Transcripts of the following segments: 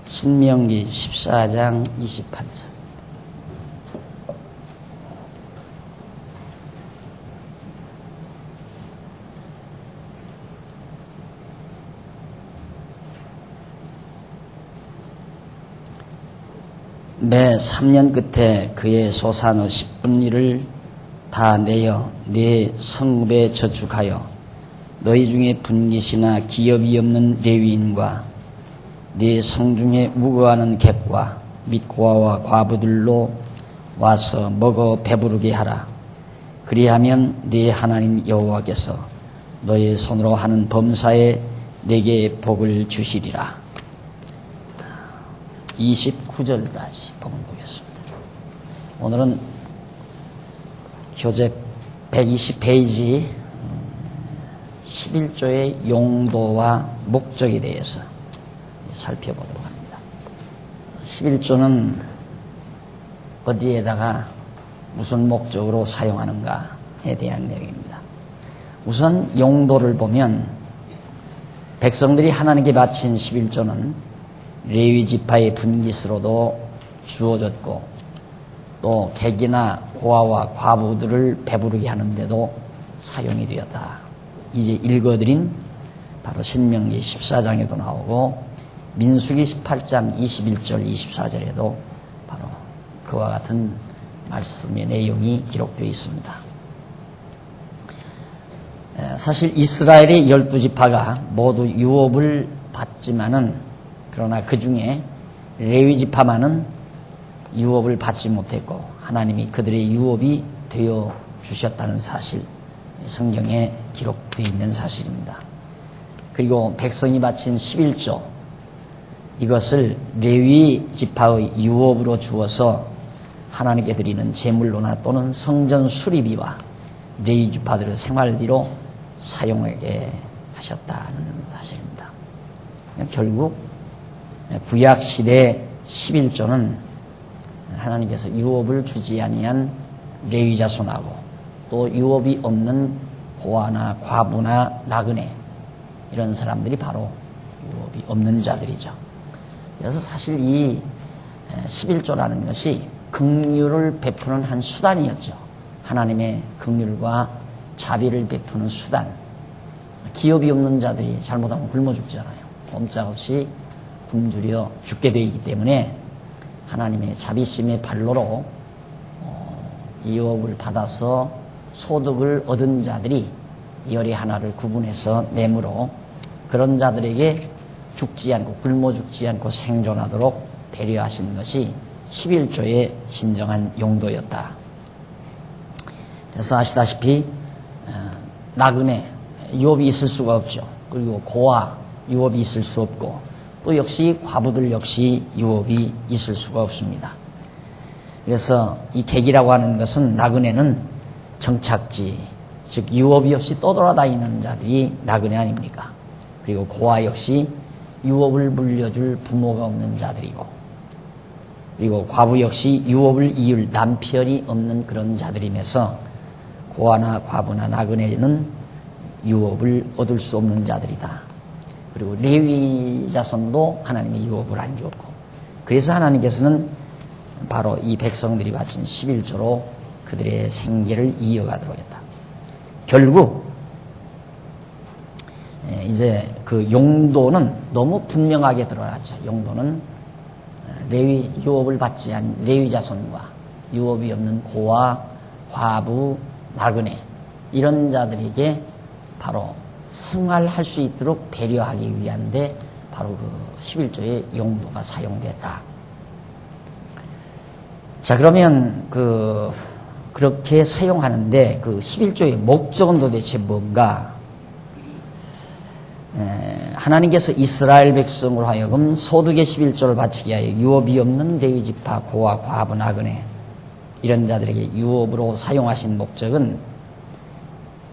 신명기 14장 28절. 매 3년 끝에 그의 소산의 10분위를 다 내어 네 성읍에 저축하여 너희 중에 분깃이나 기업이 없는 레위인과 네 성중에 묵어하는 객과 및 고아와 과부들로 와서 먹어 배부르게 하라. 그리하면 네 하나님 여호와께서 너의 손으로 하는 범사에 내게 복을 주시리라. 29절까지 복음 보겠습니다. 오늘은 교재 120페이지 11조의 용도와 목적에 대해서 살펴보도록 합니다. 11조는 어디에다가 무슨 목적으로 사용하는가에 대한 내용입니다. 우선 용도를 보면 백성들이 하나님께 바친 11조는 레위 지파의 분깃으로도 주어졌고 또 객이나 고아와 과부들을 배부르게 하는데도 사용이 되었다. 이제 읽어드린 바로 신명기 14장에도 나오고 민수기 18장 21절 24절에도 바로 그와 같은 말씀의 내용이 기록되어 있습니다. 사실 이스라엘의 12지파가 모두 유업을 받지만은 그러나 그 중에 레위 지파만은 유업을 받지 못했고 하나님이 그들의 유업이 되어 주셨다는 사실, 성경에 기록되어 있는 사실입니다. 그리고 백성이 바친 11조, 이것을 레위 지파의 유업으로 주어서 하나님께 드리는 제물로나 또는 성전 수리비와 레위 지파들의 생활비로 사용하게 하셨다는 사실입니다. 결국 구약시대 11조는 하나님께서 유업을 주지 아니한 레위 자손하고 또 유업이 없는 고아나 과부나 나그네 이런 사람들이 바로 유업이 없는 자들이죠. 그래서 사실 이 11조라는 것이 긍휼을 베푸는 한 수단이었죠. 하나님의 긍휼과 자비를 베푸는 수단. 기업이 없는 자들이 잘못하면 굶어 죽잖아요. 꼼짝없이 굶주려 죽게 되어 있기 때문에 하나님의 자비심의 발로로 유업을 받아서 소득을 얻은 자들이 열의 하나를 구분해서 내므로 그런 자들에게 죽지 않고 굶어 죽지 않고 생존하도록 배려하시는 것이 11조의 진정한 용도였다. 그래서 아시다시피 나그네 유업이 있을 수가 없죠. 그리고 고아 유업이 있을 수 없고 또 역시 과부들 역시 유업이 있을 수가 없습니다. 그래서 이 객이라고 하는 것은 나그네는 정착지, 즉 유업이 없이 떠돌아다니는 자들이 나그네 아닙니까? 그리고 고아 역시 유업을 물려줄 부모가 없는 자들이고 그리고 과부 역시 유업을 이을 남편이 없는 그런 자들이면서 고아나 과부나 나그네는 유업을 얻을 수 없는 자들이다. 그리고 레위 자손도 하나님의 유업을 안 주었고 그래서 하나님께서는 바로 이 백성들이 바친 11조로 그들의 생계를 이어가도록 했다. 결국 이제 그 용도는 너무 분명하게 드러났죠. 용도는 레위 유업을 받지 않은 레위 자손과 유업이 없는 고아, 과부, 나그네 이런 자들에게 바로 생활할 수 있도록 배려하기 위한데 바로 그 11조의 용도가 사용됐다. 자, 그러면 그렇게 사용하는데 그 11조의 목적은 도대체 뭔가? 하나님께서 이스라엘 백성으로 하여금 소득의 11조를 바치게 하여 유업이 없는 레위 지파, 고아, 과부, 나그네 이런 자들에게 유업으로 사용하신 목적은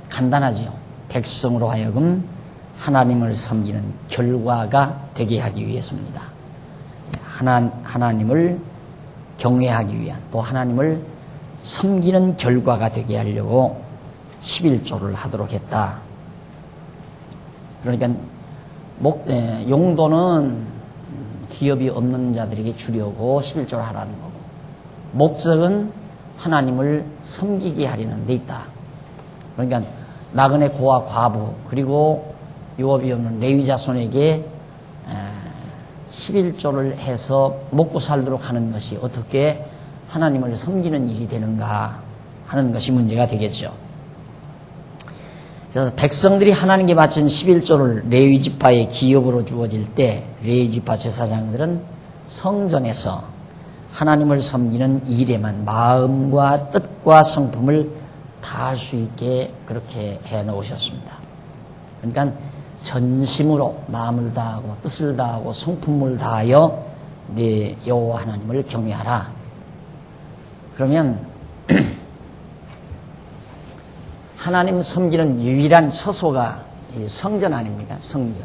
간단하지요. 백성으로 하여금 하나님을 섬기는 결과가 되게 하기 위해서입니다. 하나님을 경외하기 위한 또 하나님을 섬기는 결과가 되게 하려고 11조를 하도록 했다. 그러니까 용도는 기업이 없는 자들에게 주려고 11조를 하라는 거고, 목적은 하나님을 섬기게 하려는 데 있다. 그러니까 나그네 고아 과부 그리고 유업이 없는 레위 자손에게 11조를 해서 먹고 살도록 하는 것이 어떻게 하나님을 섬기는 일이 되는가 하는 것이 문제가 되겠죠. 그래서 백성들이 하나님께 바친 11조를 레위 지파의 기업으로 주어질 때 레위 지파 제사장들은 성전에서 하나님을 섬기는 일에만 마음과 뜻과 성품을 다할 수 있게 그렇게 해 놓으셨습니다. 그러니까 전심으로 마음을 다하고 뜻을 다하고 성품을 다하여 네 여호와 하나님을 경외하라. 그러면 하나님 섬기는 유일한 처소가 성전 아닙니까? 성전.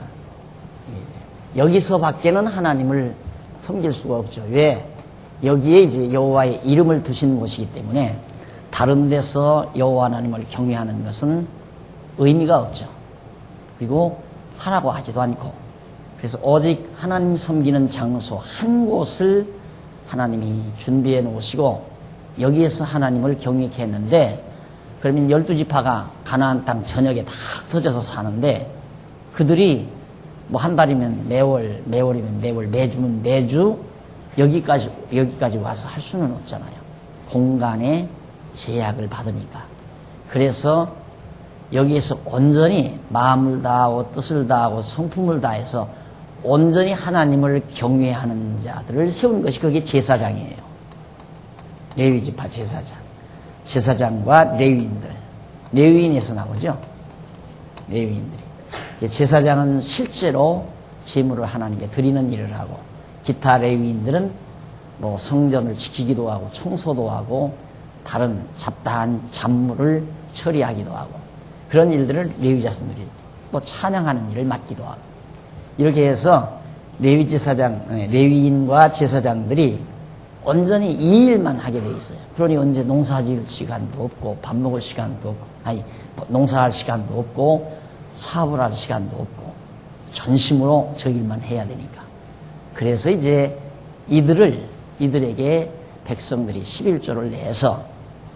여기서 밖에는 하나님을 섬길 수가 없죠. 왜? 여기에 이제 여호와의 이름을 두신 곳이기 때문에 다른 데서 여호와 하나님을 경외하는 것은 의미가 없죠. 그리고 하라고 하지도 않고, 그래서 오직 하나님 섬기는 장소 한 곳을 하나님이 준비해 놓으시고 여기에서 하나님을 경외케 했는데, 그러면 12지파가 가나안 땅 전역에 다 흩어져서 사는데 그들이 뭐 한 달이면 매월, 매월이면 매월, 매주면 매주 여기까지 와서 할 수는 없잖아요. 공간의 제약을 받으니까. 그래서 여기에서 온전히 마음을 다하고 뜻을 다하고 성품을 다해서 온전히 하나님을 경외하는 자들을 세운 것이 그게 제사장이에요. 레위지파 제사장과 레위인들. 레위인에서 나오죠. 레위인들이. 제사장은 실제로 제물을 하나님께 드리는 일을 하고, 기타 레위인들은 뭐 성전을 지키기도 하고 청소도 하고 다른 잡다한 잡물을 처리하기도 하고, 그런 일들을 레위 자손들이 또 찬양하는 일을 맡기도 하고, 이렇게 해서 레위인과 제사장들이 온전히 이 일만 하게 돼 있어요. 그러니 언제 농사 지을 시간도 없고 밥 먹을 시간도 없고, 농사할 시간도 없고 사업을 할 시간도 없고 전심으로 저 일만 해야 되니까. 그래서 이제 이들에게 백성들이 11조를 내서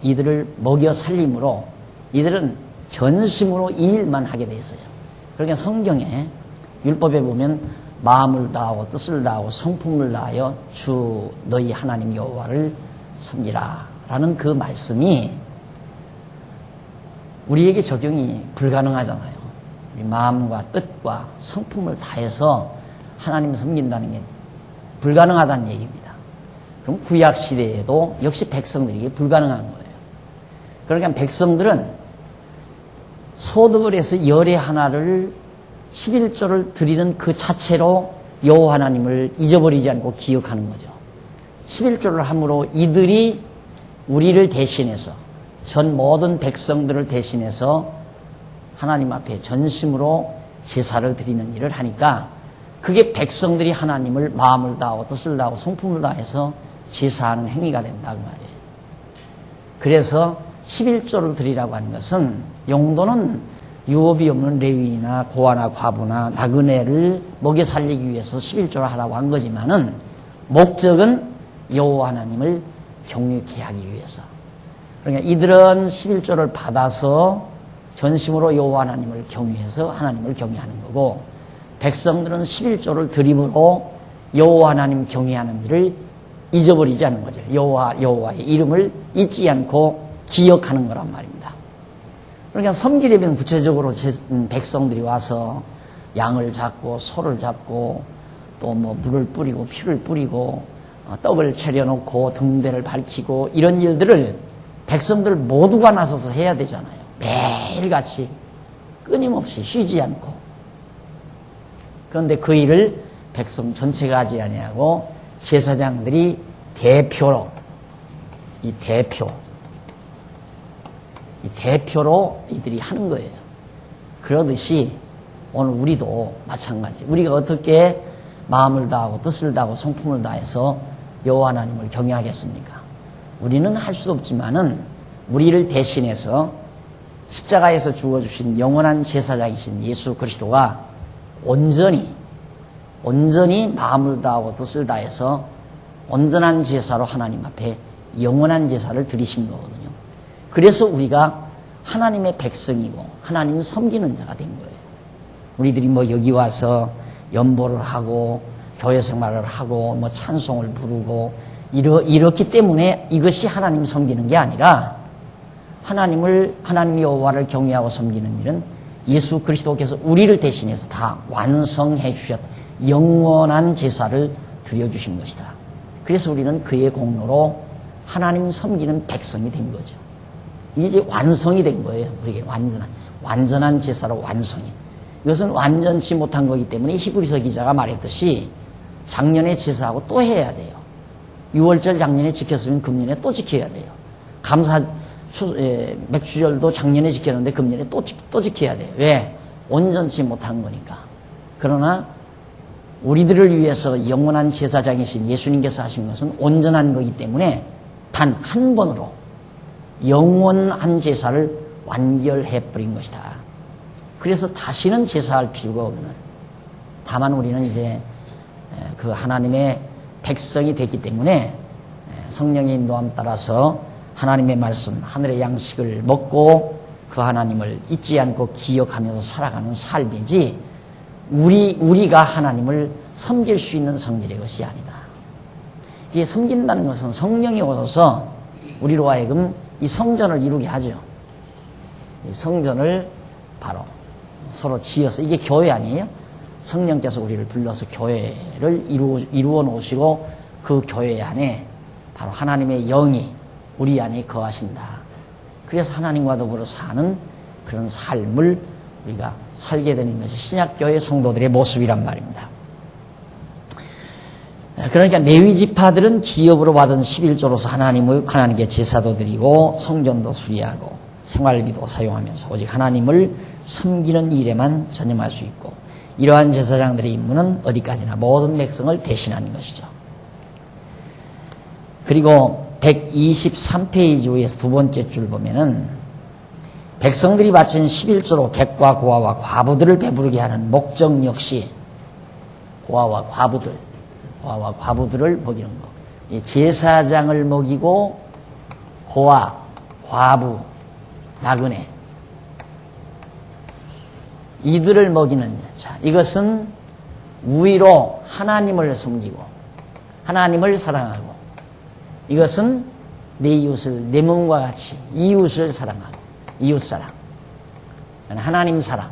이들을 먹여 살림으로 이들은 전심으로 이 일만 하게 돼 있어요. 그러니까 성경에 율법에 보면 마음을 다하고 뜻을 다하고 성품을 다하여 주 너희 하나님 여호와를 섬기라 라는 그 말씀이 우리에게 적용이 불가능하잖아요. 우리 마음과 뜻과 성품을 다해서 하나님을 섬긴다는 게 불가능하다는 얘기입니다. 그럼 구약 시대에도 역시 백성들에게 불가능한 거예요. 그러니까 백성들은 소득을 해서 열의 하나를 11조를 드리는 그 자체로 여호와 하나님을 잊어버리지 않고 기억하는 거죠. 11조를 함으로 이들이 우리를 대신해서 전 모든 백성들을 대신해서 하나님 앞에 전심으로 제사를 드리는 일을 하니까 그게 백성들이 하나님을 마음을 다하고 뜻을 다하고 성품을 다해서 제사하는 행위가 된다고 말이에요. 그래서 11조를 드리라고 하는 것은 용도는 유업이 없는 레위나 고아나 과부나 나그네를 먹여 살리기 위해서 11조를 하라고 한 거지만은 목적은 여호와 하나님을 경외케 하기 위해서. 그러니까 이들은 11조를 받아서 전심으로 여호와 하나님을 경외해서 하나님을 경외하는 거고, 백성들은 11조를 드림으로 여호와 하나님 경외하는 일을 잊어버리지 않는 거죠. 여호와의 이름을 잊지 않고 기억하는 거란 말입니다. 그러니까 섬기려면 구체적으로 백성들이 와서 양을 잡고 소를 잡고 또 뭐 물을 뿌리고 피를 뿌리고 떡을 차려놓고 등대를 밝히고 이런 일들을 백성들 모두가 나서서 해야 되잖아요. 매일같이 끊임없이 쉬지 않고. 그런데 그 일을 백성 전체가 하지 아니하고 제사장들이 대표로 대표로 이들이 하는 거예요. 그러듯이 오늘 우리도 마찬가지. 우리가 어떻게 마음을 다하고 뜻을 다하고 성품을 다해서 여호와 하나님을 경외하겠습니까? 우리는 할 수 없지만은 우리를 대신해서 십자가에서 죽어주신 영원한 제사장이신 예수 그리스도가 온전히 온전히 마음을 다하고 뜻을 다해서 온전한 제사로 하나님 앞에 영원한 제사를 드리신 거거든요. 그래서 우리가 하나님의 백성이고 하나님을 섬기는 자가 된 거예요. 우리들이 뭐 여기 와서 연보를 하고 교회 생활을 하고 뭐 찬송을 부르고 이렇기 때문에 이것이 하나님 섬기는 게 아니라 하나님 여호와를 경외하고 섬기는 일은 예수 그리스도께서 우리를 대신해서 다 완성해 주셨다. 영원한 제사를 드려주신 것이다. 그래서 우리는 그의 공로로 하나님 섬기는 백성이 된 거죠. 이게 이제 완성이 된 거예요. 우리에게 완전한 제사로 완성이. 이것은 완전치 못한 거기 때문에 히브리서 기자가 말했듯이 작년에 제사하고 또 해야 돼요. 6월절 작년에 지켰으면 금년에 또 지켜야 돼요. 맥주절도 작년에 지켰는데 금년에 또 지켜야 돼요. 왜? 온전치 못한 거니까. 그러나 우리들을 위해서 영원한 제사장이신 예수님께서 하신 것은 온전한 거기 때문에 단 한 번으로 영원한 제사를 완결해버린 것이다. 그래서 다시는 제사할 필요가 없는, 다만 우리는 이제 그 하나님의 백성이 됐기 때문에 성령의 인도함 따라서 하나님의 말씀, 하늘의 양식을 먹고 그 하나님을 잊지 않고 기억하면서 살아가는 삶이지, 우리가 하나님을 섬길 수 있는 성질의 것이 아니다. 이게 섬긴다는 것은 성령이 오셔서 우리로 하여금 이 성전을 이루게 하죠. 이 성전을 바로 서로 지어서, 이게 교회 아니에요? 성령께서 우리를 불러서 교회를 이루어 놓으시고 그 교회 안에 바로 하나님의 영이 우리 안에 거하신다. 그래서 하나님과 더불어 사는 그런 삶을 우리가 살게 되는 것이 신약교회 성도들의 모습이란 말입니다. 그러니까 레위 지파들은 기업으로 받은 11조로서 하나님께 제사도 드리고 성전도 수리하고 생활비도 사용하면서 오직 하나님을 섬기는 일에만 전념할 수 있고, 이러한 제사장들의 임무는 어디까지나 모든 백성을 대신하는 것이죠. 그리고 123페이지 위에서 두 번째 줄 보면은 백성들이 바친 11조로 객과 고아와 과부들을 배부르게 하는 목적 역시 고아와 과부들을 먹이는 거. 제사장을 먹이고 고아, 과부, 나그네, 이들을 먹이는 자, 이것은 우위로 하나님을 섬기고 하나님을 사랑하고, 이것은 내 이웃을 내 몸과 같이 이웃을 사랑하고, 이웃사랑, 하나님 사랑.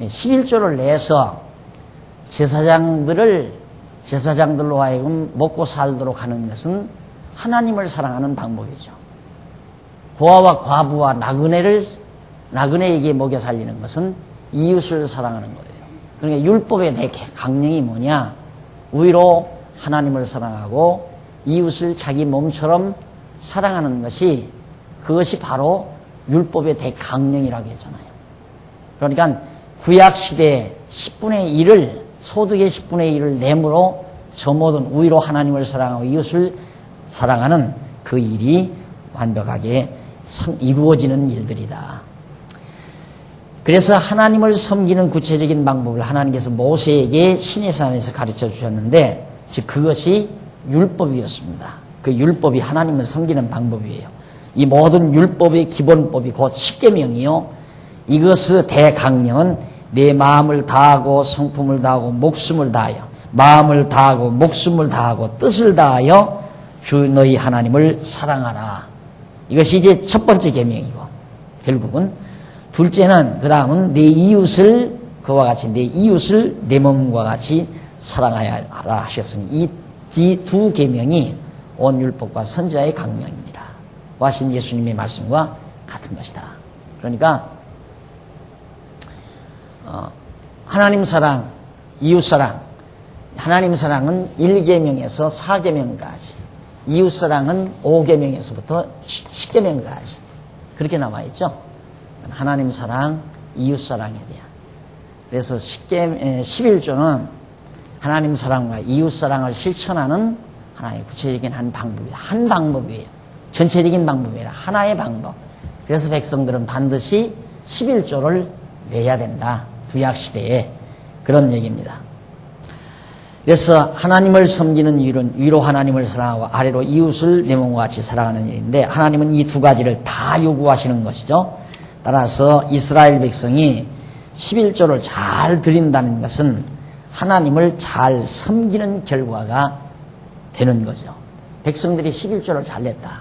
11조를 내서 제사장들로 하여금 먹고 살도록 하는 것은 하나님을 사랑하는 방법이죠. 고아와 과부와 나그네에게 먹여 살리는 것은 이웃을 사랑하는 거예요. 그러니까 율법의 대 강령이 뭐냐? 우위로 하나님을 사랑하고 이웃을 자기 몸처럼 사랑하는 것이, 그것이 바로 율법의 대강령이라고 했잖아요. 그러니까 구약시대에 10분의 1을, 소득의 10분의 1을 내므로 저 모든 우위로 하나님을 사랑하고 이웃을 사랑하는 그 일이 완벽하게 이루어지는 일들이다. 그래서 하나님을 섬기는 구체적인 방법을 하나님께서 모세에게 시내산에서 가르쳐 주셨는데, 즉 그것이 율법이었습니다. 그 율법이 하나님을 섬기는 방법이에요. 이 모든 율법의 기본법이 곧 십계명이요, 이것의 대강령은 내 마음을 다하고 성품을 다하고 목숨을 다하여, 마음을 다하고 목숨을 다하고 뜻을 다하여 주 너희 하나님을 사랑하라. 이것이 이제 첫 번째 계명이고, 결국은 둘째는, 그 다음은 내 이웃을 그와 같이, 내 이웃을 내 몸과 같이 사랑하라 하셨으니 이 두 계명이 온 율법과 선지자의 강령이니라 하신 예수님의 말씀과 같은 것이다. 그러니까 하나님 사랑, 이웃 사랑, 하나님 사랑은 1계명에서 4계명까지, 이웃 사랑은 5계명에서부터 10계명까지 그렇게 남아있죠. 하나님 사랑, 이웃 사랑에 대한. 그래서 11조는 하나님 사랑과 이웃 사랑을 실천하는 하나의 구체적인 한 방법이에요. 전체적인 방법이 아니라 하나의 방법. 그래서 백성들은 반드시 11조를 내야 된다. 구약시대에. 그런 얘기입니다. 그래서 하나님을 섬기는 일은 위로 하나님을 사랑하고 아래로 이웃을 내 몸과 같이 사랑하는 일인데, 하나님은 이 두 가지를 다 요구하시는 것이죠. 따라서 이스라엘 백성이 11조를 잘 드린다는 것은 하나님을 잘 섬기는 결과가 되는 거죠. 백성들이 11조를 잘 냈다.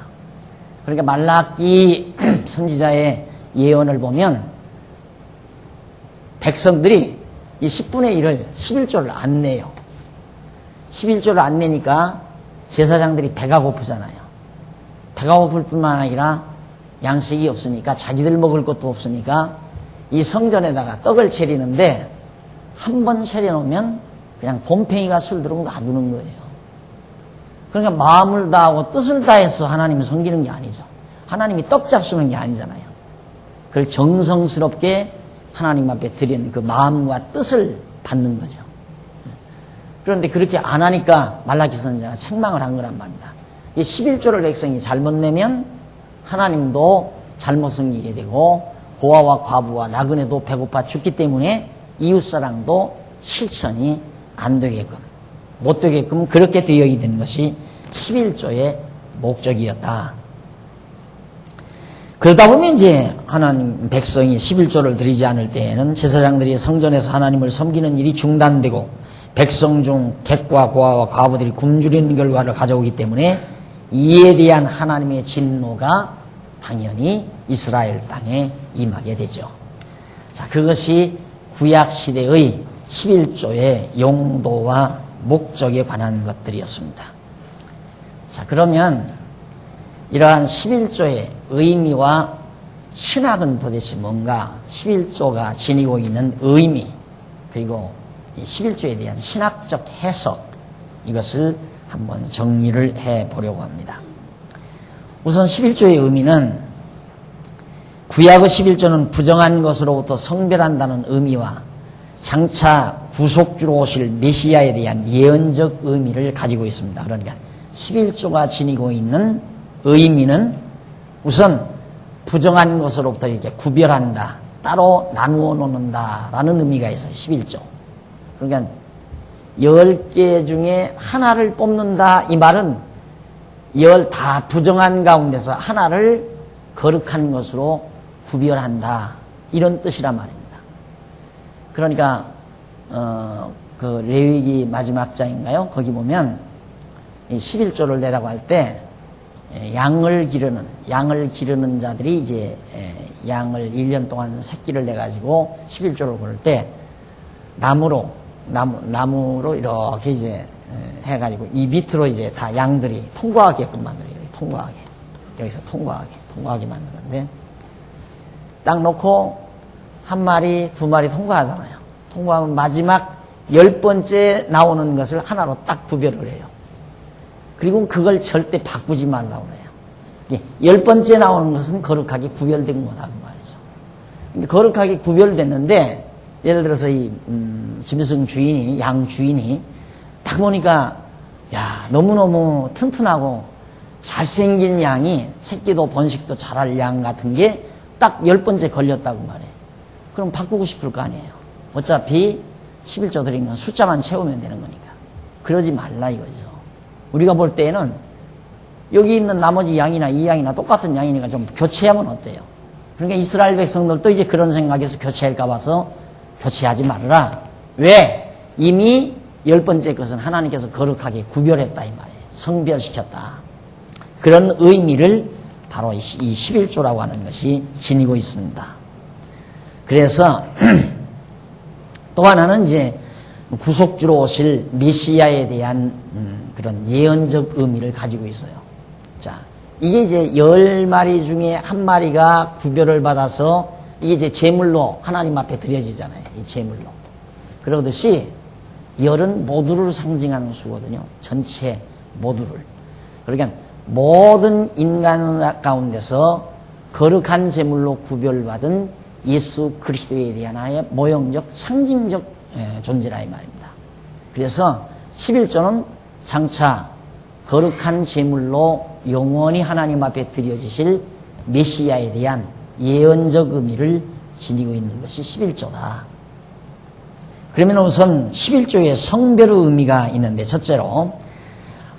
그러니까 말라기 선지자의 예언을 보면 백성들이 이 10분의 1을 11조를 안 내요. 11조를 안 내니까 제사장들이 배가 고프잖아요. 배가 고플 뿐만 아니라 양식이 없으니까, 자기들 먹을 것도 없으니까 이 성전에다가 떡을 차리는데 한 번 차려놓으면 그냥 곰팽이가 술 들어오면 놔두는 거예요. 그러니까 마음을 다하고 뜻을 다해서 하나님을 섬기는 게 아니죠. 하나님이 떡 잡수는 게 아니잖아요. 그걸 정성스럽게 하나님 앞에 드리는 그 마음과 뜻을 받는 거죠. 그런데 그렇게 안 하니까 말라기 선지자가 책망을 한 거란 말입니다. 이 11조를 백성이 잘못 내면 하나님도 잘못 섬기게 되고, 고아와 과부와 나그네도 배고파 죽기 때문에 이웃사랑도 실천이 안 되게끔, 못 되게끔 그렇게 되어 있는 것이 11조의 목적이었다. 그러다 보면 이제 하나님 백성이 11조를 드리지 않을 때에는 제사장들이 성전에서 하나님을 섬기는 일이 중단되고, 백성 중 객과 고아와 과부들이 굶주리는 결과를 가져오기 때문에 이에 대한 하나님의 진노가 당연히 이스라엘 땅에 임하게 되죠. 자, 그것이 구약시대의 11조의 용도와 목적에 관한 것들이었습니다. 자, 그러면 이러한 11조의 의미와 신학은 도대체 뭔가, 11조가 지니고 있는 의미, 그리고 이 11조에 대한 신학적 해석, 이것을 한번 정리를 해보려고 합니다. 우선 11조의 의미는, 구약의 11조는 부정한 것으로부터 성별한다는 의미와 장차 구속주로 오실 메시아에 대한 예언적 의미를 가지고 있습니다. 그러니까 11조가 지니고 있는 의미는 우선 부정한 것으로부터 이렇게 구별한다, 따로 나누어 놓는다라는 의미가 있어요. 11조. 그러니까 10개 중에 하나를 뽑는다, 이 말은 다 부정한 가운데서 하나를 거룩한 것으로 구별한다, 이런 뜻이란 말입니다. 그러니까 그 레위기 마지막 장인가요? 거기 보면 11조를 내라고 할 때 양을 기르는 자들이 이제 양을 1년 동안 새끼를 내가지고 11조를 고를 때 나무로 이렇게 이제 해가지고 이 밑으로 이제 다 양들이 통과하게끔 만들어요. 통과하게. 여기서 통과하게 만드는데, 딱 놓고 한 마리, 두 마리 통과하잖아요. 통과하면 마지막 10번째 나오는 것을 하나로 딱 구별을 해요. 그리고 그걸 절대 바꾸지 말라고 그래요. 10번째 나오는 것은 거룩하게 구별된 거다, 그 말이죠. 근데 거룩하게 구별됐는데, 예를 들어서 이 짐승 주인이, 양 주인이 딱 보니까 야, 너무너무 튼튼하고 잘생긴 양이, 새끼도 번식도 잘할 양 같은 게 딱 10번째 걸렸다고 말해요. 그럼 바꾸고 싶을 거 아니에요. 어차피 11조 드린 건 숫자만 채우면 되는 거니까. 그러지 말라 이거죠. 우리가 볼 때에는 여기 있는 나머지 양이나 이 양이나 똑같은 양이니까 좀 교체하면 어때요? 그러니까 이스라엘 백성들도 이제 그런 생각에서 교체할까 봐서 교체하지 말아라. 왜? 이미 10번째 것은 하나님께서 거룩하게 구별했다 이 말이에요. 성별시켰다. 그런 의미를 바로 이 11조라고 하는 것이 지니고 있습니다. 그래서 또 하나는 이제 구속주로 오실 메시아에 대한 그런 예언적 의미를 가지고 있어요. 자, 이게 이제 10마리 중에 한 마리가 구별을 받아서 이게 이제 제물로 하나님 앞에 드려지잖아요. 이 제물로. 그러듯이 10은 모두를 상징하는 수거든요. 전체 모두를. 그러니까 모든 인간 가운데서 거룩한 제물로 구별받은 예수 그리스도에 대한 하나의 모형적, 상징적 존재라 이 말입니다. 그래서 11조는 장차 거룩한 제물로 영원히 하나님 앞에 드려지실 메시아에 대한 예언적 의미를 지니고 있는 것이 11조다. 그러면 우선 11조의 성별의 의미가 있는데, 첫째로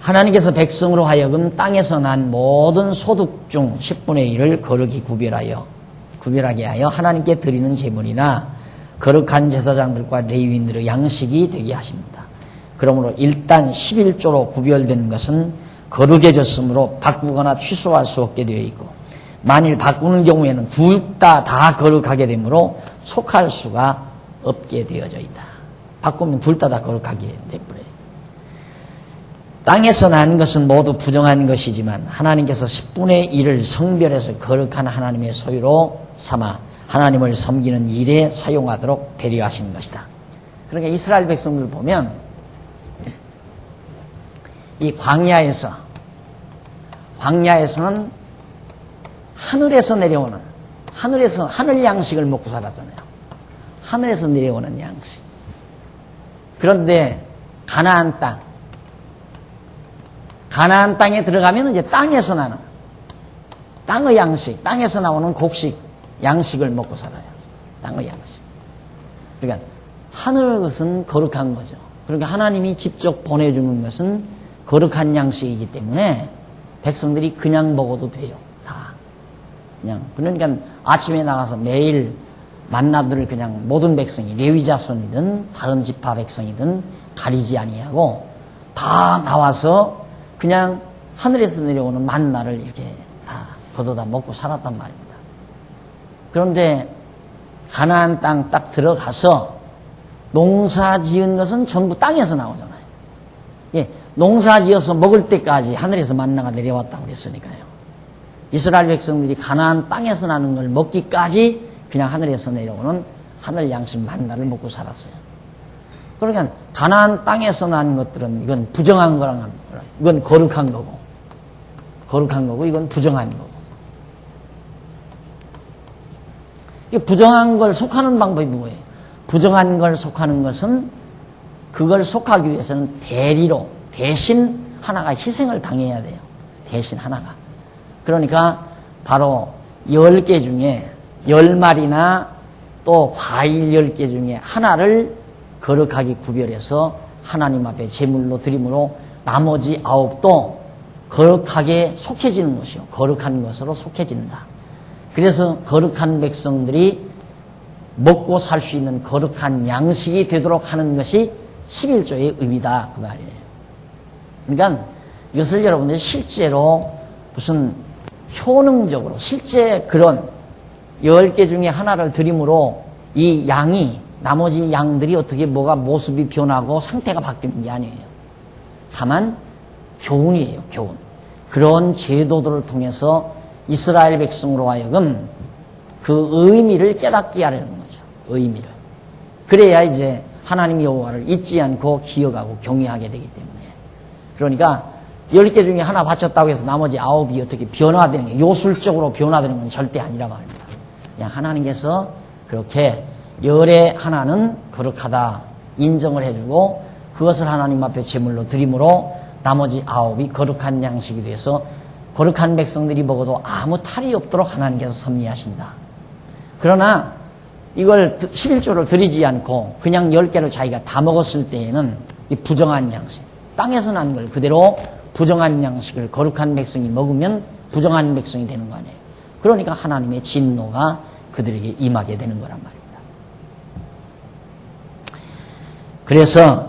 하나님께서 백성으로 하여금 땅에서 난 모든 소득 중 10분의 1을 거룩히 구별하게 하여 하나님께 드리는 제물이나 거룩한 제사장들과 레위인들의 양식이 되게 하십니다. 그러므로 일단 11조로 구별된 것은 거룩해졌으므로 바꾸거나 취소할 수 없게 되어 있고, 만일 바꾸는 경우에는 둘 다 거룩하게 되므로 속할 수가 없게 되어져 있다. 바꾸면 둘 다 거룩하게 되버려요. 땅에서 난 것은 모두 부정한 것이지만 하나님께서 10분의 1을 성별해서 거룩한 하나님의 소유로 삼아 하나님을 섬기는 일에 사용하도록 배려하신 것이다. 그러니까 이스라엘 백성들 보면 이 광야에서는 하늘에서 내려오는, 하늘 양식을 먹고 살았잖아요. 하늘에서 내려오는 양식. 그런데 가나안 땅에 들어가면 이제 땅에서 나는, 땅의 양식, 땅에서 나오는 곡식, 양식을 먹고 살아요. 땅의 양식. 그러니까 하늘의 것은 거룩한 거죠. 그러니까 하나님이 직접 보내주는 것은 거룩한 양식이기 때문에 백성들이 그냥 먹어도 돼요. 다. 그냥. 그러니까 아침에 나가서 매일 만나들을 그냥 모든 백성이, 레위 자손이든 다른 지파 백성이든 가리지 아니하고 다 나와서 그냥 하늘에서 내려오는 만나를 이렇게 다 걷어다 먹고 살았단 말입니다. 그런데 가나안 땅 딱 들어가서 농사 지은 것은 전부 땅에서 나오잖아요. 예, 농사 지어서 먹을 때까지 하늘에서 만나가 내려왔다고 그랬으니까요. 이스라엘 백성들이 가나안 땅에서 나는 걸 먹기까지 그냥 하늘에서 내려오는 하늘 양식 만나를 먹고 살았어요. 그러니까 가나안 땅에서 난 것들은 이건 부정한 거랑 이건 거룩한 거고 이건 부정한 거고. 이 부정한 걸 속하는 방법이 뭐예요? 부정한 걸 속하는 것은 그걸 속하기 위해서는 대신 하나가 희생을 당해야 돼요. 대신 하나가. 그러니까 바로 10개 중에 10마리나 또 과일 10개 중에 하나를 거룩하게 구별해서 하나님 앞에 제물로 드림으로 나머지 9도 거룩하게 속해지는 것이요. 거룩한 것으로 속해진다. 그래서 거룩한 백성들이 먹고 살 수 있는 거룩한 양식이 되도록 하는 것이 11조의 의미다. 그 말이에요. 그러니까 이것을 여러분들이 실제로 무슨 효능적으로 실제 그런 10개 중에 하나를 드림으로 이 양이 나머지 양들이 어떻게 뭐가 모습이 변하고 상태가 바뀌는 게 아니에요. 다만 교훈이에요. 교훈. 그런 제도들을 통해서 이스라엘 백성으로 하여금 그 의미를 깨닫게 하려는 거죠. 의미를. 그래야 이제 하나님 여호와를 잊지 않고 기억하고 경외하게 되기 때문에. 그러니까 10개 중에 하나 바쳤다고 해서 나머지 9이 어떻게 변화되는 게, 요술적으로 변화되는 건 절대 아니라고 합니다. 그냥 하나님께서 그렇게 열의 하나는 거룩하다 인정을 해주고 그것을 하나님 앞에 제물로 드림으로 나머지 9이 거룩한 양식이 돼서 거룩한 백성들이 먹어도 아무 탈이 없도록 하나님께서 섭리하신다. 그러나 이걸 11조를 드리지 않고 그냥 10개를 자기가 다 먹었을 때에는 이 부정한 양식, 땅에서 난 걸 그대로 부정한 양식을 거룩한 백성이 먹으면 부정한 백성이 되는 거 아니에요. 그러니까 하나님의 진노가 그들에게 임하게 되는 거란 말입니다. 그래서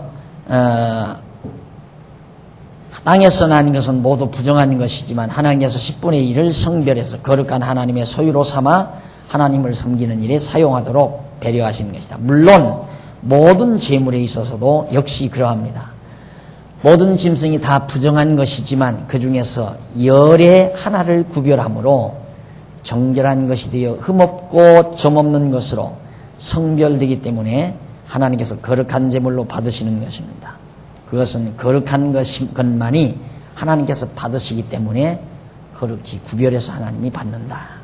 땅에서 난 것은 모두 부정한 것이지만 하나님께서 10분의 1을 성별해서 거룩한 하나님의 소유로 삼아 하나님을 섬기는 일에 사용하도록 배려하신 것이다. 물론 모든 재물에 있어서도 역시 그러합니다. 모든 짐승이 다 부정한 것이지만 그 중에서 열의 하나를 구별함으로 정결한 것이 되어 흠없고 점없는 것으로 성별되기 때문에 하나님께서 거룩한 제물로 받으시는 것입니다. 그것은 거룩한 것만이 하나님께서 받으시기 때문에 거룩히 구별해서 하나님이 받는다.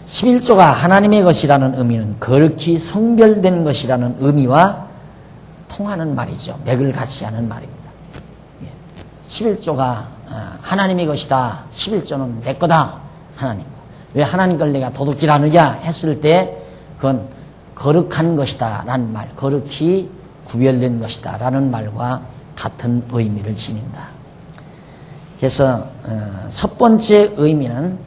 11조가 하나님의 것이라는 의미는 거룩히 성별된 것이라는 의미와 통하는 말이죠. 맥을 같이 하는 말입니다. 11조가 하나님의 것이다. 11조는 내 거다. 하나님. 왜 하나님 걸 내가 도둑질하느냐 했을 때 그건 거룩한 것이다 라는 말, 거룩히 구별된 것이다 라는 말과 같은 의미를 지닌다. 그래서 첫 번째 의미는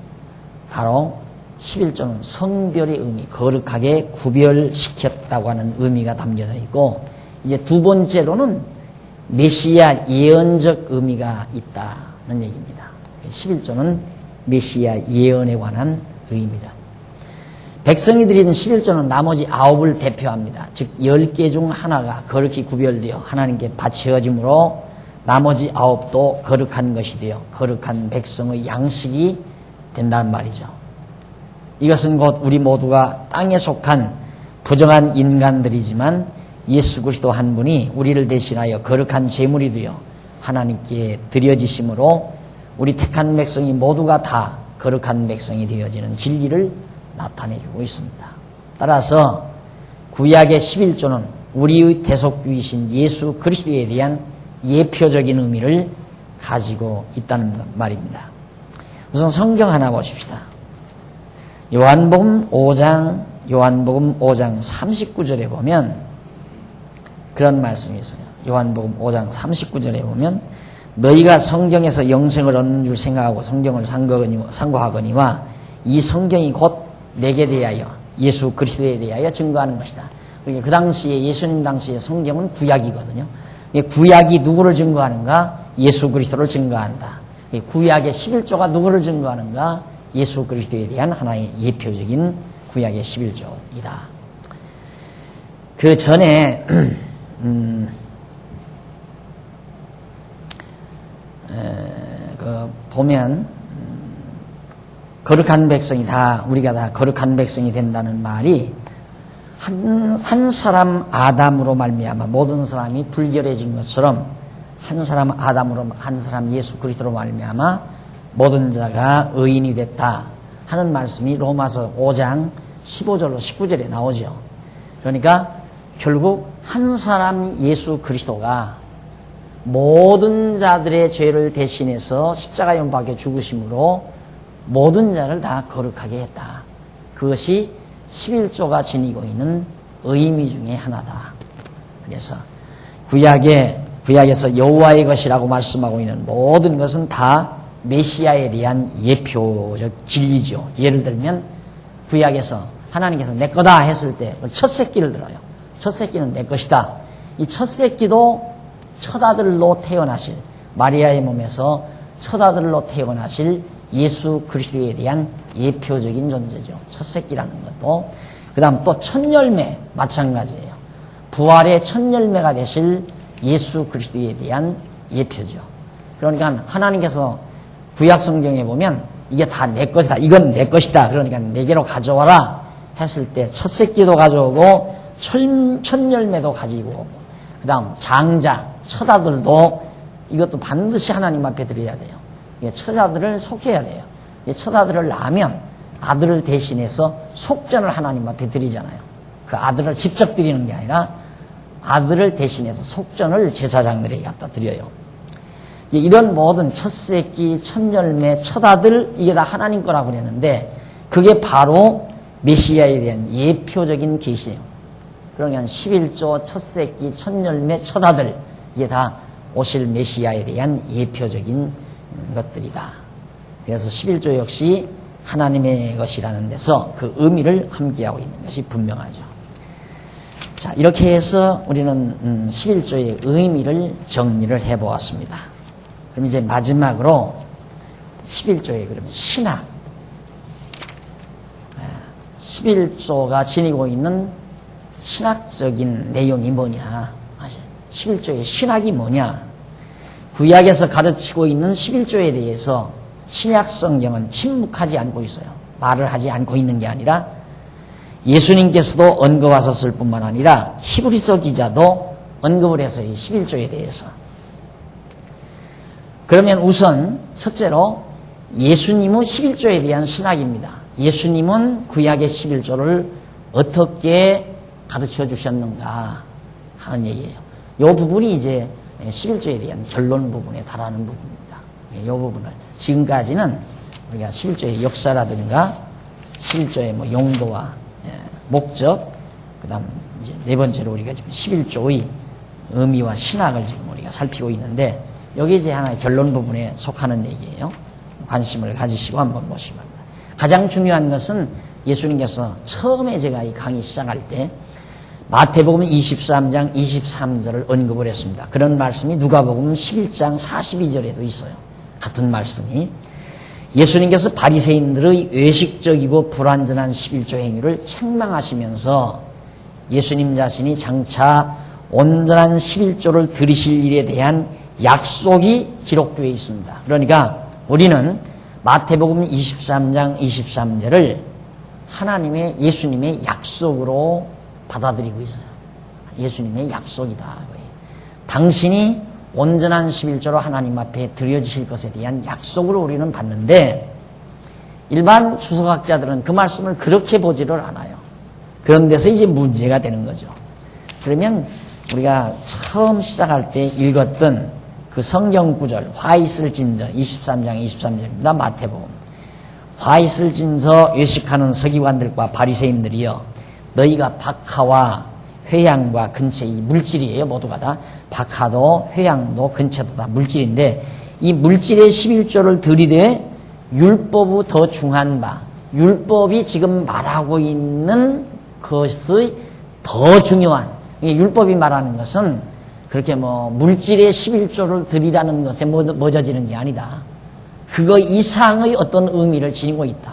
바로 11조는 성별의 의미, 거룩하게 구별시켰다고 하는 의미가 담겨져 있고, 이제 두 번째로는 메시아 예언적 의미가 있다는 얘기입니다. 11조는 메시아 예언에 관한 의미다. 백성이 드리는 11조는 나머지 9을 대표합니다. 즉 10개 중 하나가 거룩히 구별되어 하나님께 바쳐짐으로 나머지 9도 거룩한 것이 되어 거룩한 백성의 양식이 된다는 말이죠. 이것은 곧 우리 모두가 땅에 속한 부정한 인간들이지만 예수 그리스도 한 분이 우리를 대신하여 거룩한 제물이 되어 하나님께 드려지심으로 우리 택한 백성이 모두가 다 거룩한 백성이 되어지는 진리를 나타내주고 있습니다. 따라서 구약의 11조는 우리의 대속주이신 예수 그리스도에 대한 예표적인 의미를 가지고 있다는 말입니다. 우선 성경 하나 보십시다. 요한복음 5장 39절에 보면 그런 말씀이 있어요. 요한복음 5장 39절에 보면 너희가 성경에서 영생을 얻는 줄 생각하고 성경을 상고하거니와 이 성경이 곧 내게 대하여 예수 그리스도에 대하여 증거하는 것이다. 그러니까 그 당시에 예수님 당시에 성경은 구약이거든요. 구약이 누구를 증거하는가? 예수 그리스도를 증거한다. 구약의 11조가 누구를 증거하는가? 예수 그리스도에 대한 하나의 예표적인 구약의 11조이다. 그 전에 보면 거룩한 백성이 다 우리가 다 거룩한 백성이 된다는 말이 한 사람 아담으로 말미암아 모든 사람이 불결해진 것처럼 한 사람 아담으로 한 사람 예수 그리스도로 말미암아 모든 자가 의인이 됐다 하는 말씀이 로마서 5장 15절로 19절에 나오죠. 그러니까 결국 한 사람 예수 그리스도가 모든 자들의 죄를 대신해서 십자가에 못 박혀 죽으심으로 모든 자를 다 거룩하게 했다. 그것이 11조가 지니고 있는 의미 중에 하나다. 그래서 구약에서 여호와의 것이라고 말씀하고 있는 모든 것은 다 메시아에 대한 예표적 진리죠. 예를 들면 구약에서 하나님께서 내 거다 했을 때 첫 새끼를 들어요. 첫 새끼는 내 것이다. 이 첫 새끼도 첫 아들로 태어나실 마리아의 몸에서 첫 아들로 태어나실 예수 그리스도에 대한 예표적인 존재죠. 첫 새끼라는 것도. 그 다음 또 첫 열매 마찬가지예요. 부활의 첫 열매가 되실 예수 그리스도에 대한 예표죠. 그러니까 하나님께서 구약 성경에 보면 이게 다 내 것이다. 이건 내 것이다. 그러니까 내게로 가져와라 했을 때 첫 새끼도 가져오고 첫 열매도 가지고 오고 그 다음 장자 첫 아들도 이것도 반드시 하나님 앞에 드려야 돼요. 첫 아들을 속해야 돼요. 첫 아들을 낳으면 아들을 대신해서 속전을 하나님 앞에 드리잖아요. 그 아들을 직접 드리는 게 아니라 아들을 대신해서 속전을 제사장들에게 갖다 드려요. 이런 모든 첫 새끼, 첫 열매, 첫 아들 이게 다 하나님 거라고 그랬는데 그게 바로 메시아에 대한 예표적인 계시예요. 그러니까 11조 첫 새끼, 첫 열매, 첫 아들 이게 다 오실 메시아에 대한 예표적인 것들이다. 그래서 11조 역시 하나님의 것이라는 데서 그 의미를 함께하고 있는 것이 분명하죠. 자, 이렇게 해서 우리는 11조의 의미를 정리를 해보았습니다. 그럼 이제 마지막으로 11조의 그러면 신학 11조가 지니고 있는 신학적인 내용이 뭐냐 11조의 신학이 뭐냐 구약에서 가르치고 있는 11조에 대해서 신약 성경은 침묵하지 않고 있어요. 말을 하지 않고 있는 게 아니라 예수님께서도 언급하셨을 뿐만 아니라 히브리서 기자도 언급을 해서 이 11조에 대해서 그러면 우선 첫째로 예수님의 11조에 대한 신학입니다. 예수님은 구약의 11조를 어떻게 가르쳐 주셨는가 하는 얘기예요. 이 부분이 이제 11조에 대한 결론 부분에 달하는 부분입니다. 이 부분을 지금까지는 우리가 11조의 역사라든가 11조의 뭐 용도와 목적 그 다음 이제 네 번째로 우리가 지금 11조의 의미와 신학을 지금 우리가 살피고 있는데, 여기 이제 하나의 결론 부분에 속하는 얘기예요. 관심을 가지시고 한번 보시기 바랍니다. 가장 중요한 것은 예수님께서 처음에 제가 이 강의 시작할 때 마태복음 23장 23절을 언급을 했습니다. 그런 말씀이 누가복음 11장 42절에도 있어요. 같은 말씀이. 예수님께서 바리새인들의 외식적이고 불완전한 11조 행위를 책망하시면서 예수님 자신이 장차 온전한 11조를 드리실 일에 대한 약속이 기록되어 있습니다. 그러니까 우리는 마태복음 23장 23절을 하나님의, 예수님의 약속으로 받아들이고 있어요. 예수님의 약속이다. 당신이 온전한 11조로 하나님 앞에 드려지실 것에 대한 약속으로 우리는 받는데, 일반 주석학자들은 그 말씀을 그렇게 보지를 않아요. 그런 데서 이제 문제가 되는 거죠. 그러면 우리가 처음 시작할 때 읽었던 그 성경 구절, 화 있을 진저 23장 23절입니다. 마태복음. 화 있을 진저 외식하는 서기관들과 바리새인들이여, 너희가 박하와 회양과 근처, 이 물질이에요. 모두가 다. 박하도 회양도 근처도 다 물질인데, 이 물질의 11조를 들이되 율법의 더 중한 바, 율법이 지금 말하고 있는 것의 더 중요한, 율법이 말하는 것은 그렇게 물질의 11조를 드리라는 것에 멎어지는 게 아니다. 그거 이상의 어떤 의미를 지니고 있다.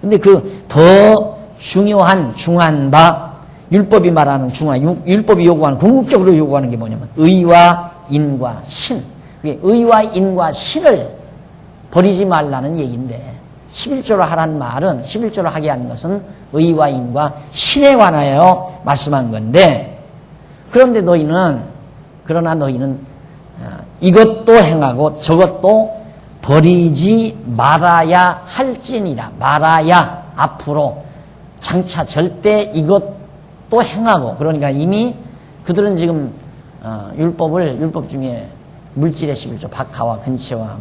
근데 그 더 중요한, 중한 바, 율법이 말하는 중한, 율법이 요구하는, 궁극적으로 요구하는 게 뭐냐면 의와 인과 신. 그게 의와 인과 신을 버리지 말라는 얘기인데, 11조로 하라는 말은, 11조로 하게 하는 것은 의와 인과 신에 관하여 말씀한 건데, 그러나 너희는 이것도 행하고 저것도 버리지 말아야 할지니라. 말아야, 앞으로 장차 절대 이것도 행하고, 그러니까 이미 그들은 지금 율법 중에 물질의 11조, 박하와 근처와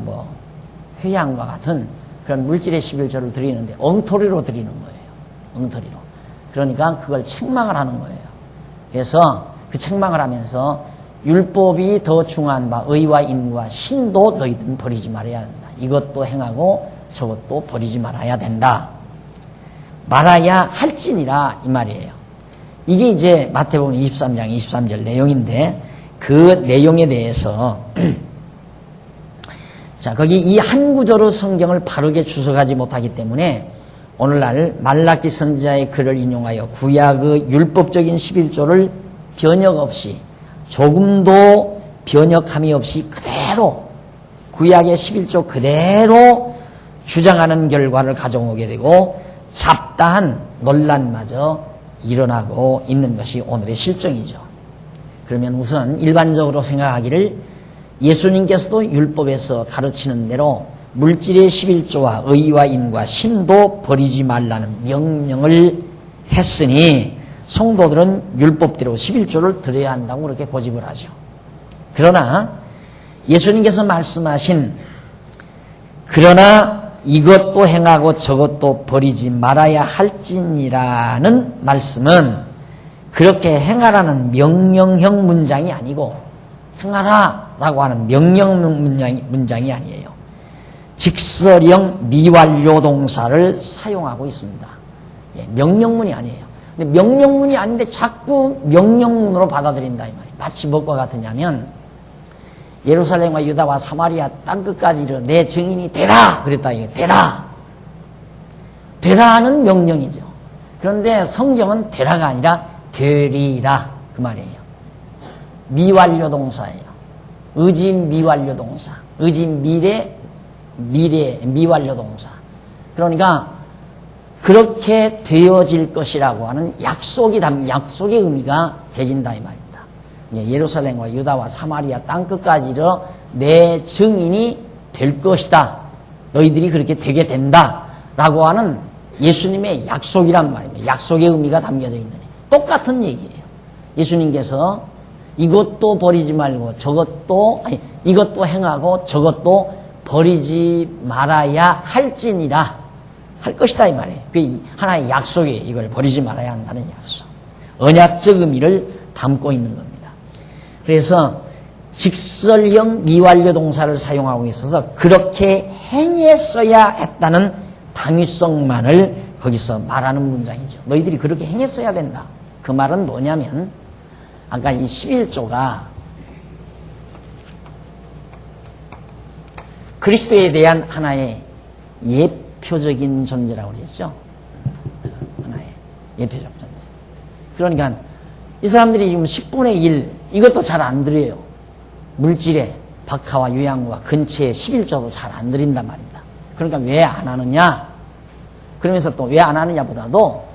회양과 같은 그런 물질의 11조를 드리는데 엉터리로 드리는 거예요. 엉터리로. 그러니까 그걸 책망을 하는 거예요. 그래서 그 책망을 하면서 율법이 더 중한 바 의와 인과 신도 너희들은 버리지 말아야 된다. 이것도 행하고 저것도 버리지 말아야 된다. 말아야 할지니라, 이 말이에요. 이게 이제 마태복음 23장 23절 내용인데, 그 내용에 대해서 자, 거기 이 한 구절의 성경을 바르게 주석하지 못하기 때문에 오늘날 말라기 선지자의 글을 인용하여 구약의 율법적인 11조를 변역 없이, 조금도 변역함이 없이 그대로 구약의 11조 그대로 주장하는 결과를 가져오게 되고 잡다한 논란마저 일어나고 있는 것이 오늘의 실정이죠. 그러면 우선 일반적으로 생각하기를 예수님께서도 율법에서 가르치는 대로 물질의 11조와 의와 인과 신도 버리지 말라는 명령을 했으니 성도들은 율법대로 11조를 드려야 한다고 그렇게 고집을 하죠. 그러나 예수님께서 말씀하신 그러나 이것도 행하고 저것도 버리지 말아야 할지니라는 말씀은 그렇게 행하라는 명령형 문장이 아니고 행하라라고 하는 명령 문장이 아니에요. 직설형 미완료 동사를 사용하고 있습니다. 명령문이 아니에요. 근데 명령문이 아닌데 자꾸 명령문으로 받아들인다 이 말이에요. 마치 뭐가 같으냐면 예루살렘과 유다와 사마리아 땅끝까지 이르러 내 증인이 되라 그랬다. 이게 되라. 되라는 명령이죠. 그런데 성경은 되라가 아니라 되리라 그 말이에요. 미완료 동사예요. 의진 미완료 동사. 의진 미래 미완료 동사. 그러니까 그렇게 되어질 것이라고 하는 약속의 의미가 되진다 이 말입니다. 예루살렘과 유다와 사마리아 땅끝까지 이르러 내 증인이 될 것이다. 너희들이 그렇게 되게 된다. 라고 하는 예수님의 약속이란 말입니다. 약속의 의미가 담겨져 있는 똑같은 얘기예요. 예수님께서 이것도 버리지 말고 이것도 행하고 저것도 버리지 말아야 할지니라 할 것이다 이 말이에요. 그 하나의 약속이에요. 이걸 버리지 말아야 한다는 약속. 언약적 의미를 담고 있는 겁니다. 그래서 직설형 미완료 동사를 사용하고 있어서 그렇게 행했어야 했다는 당위성만을 거기서 말하는 문장이죠. 너희들이 그렇게 행했어야 된다. 그 말은 뭐냐면 아까 이 11조가 그리스도에 대한 하나의 예표적인 존재라고 그랬죠. 하나의 예표적 존재. 그러니까 이 사람들이 지금 10분의 1 이것도 잘 안 드려요. 물질에 박하와 유양과 근처에 11조도 잘 안 드린단 말입니다. 그러니까 왜 안 하느냐? 그러면서 또 왜 안 하느냐보다도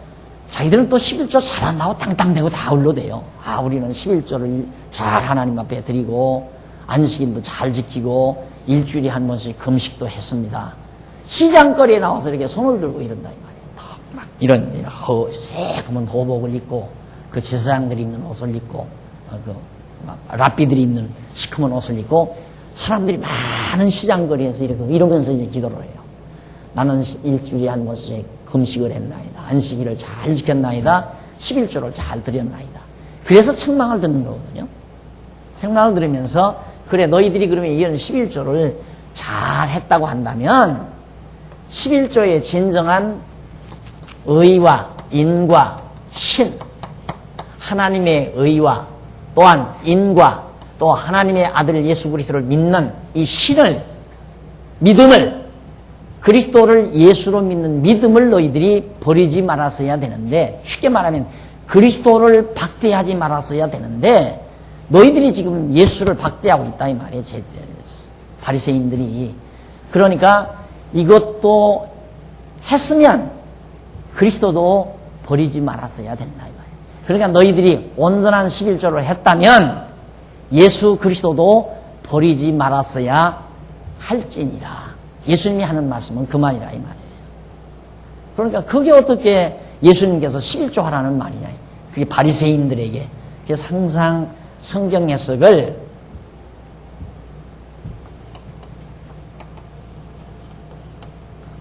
자기들은 또 11조 잘한다고 땅땅대고 다 흘러대요. 아, 우리는 11조를 잘 하나님 앞에 드리고 안식일도 잘 지키고 일주일에 한 번씩 금식도 했습니다. 시장거리에 나와서 이렇게 손을 들고 이런다 이 말이에요. 막 이런 새콤한 호복을 입고 그 제사장들이 입는 옷을 입고 랍비들이 입는 시커먼 옷을 입고 사람들이 많은 시장거리에서 이러면서 이제 기도를 해요. 나는 일주일에 한 번씩 금식을 했나이다. 안식일을 잘 지켰나이다. 11조를 잘 드렸나이다. 그래서 책망을 듣는 거거든요. 책망을 들으면서 그래 너희들이 그러면 이런 11조를 잘 했다고 한다면 11조의 진정한 의와 인과 신 하나님의 의와 또한 인과 또 하나님의 아들 예수 그리스도를 믿는 이 신을 믿음을 그리스도를 예수로 믿는 믿음을 너희들이 버리지 말았어야 되는데 쉽게 말하면 그리스도를 박대하지 말았어야 되는데 너희들이 지금 예수를 박대하고 있다 이 말이에요. 바리새인들이. 그러니까 이것도 했으면 그리스도도 버리지 말았어야 된다 이 말이에요. 그러니까 너희들이 온전한 11조를 했다면 예수 그리스도도 버리지 말았어야 할지니라. 예수님이 하는 말씀은 그 말이라 이 말이에요. 그러니까 그게 어떻게 예수님께서 11조 하라는 말이냐. 그게 바리새인들에게. 그래서 항상 성경 해석을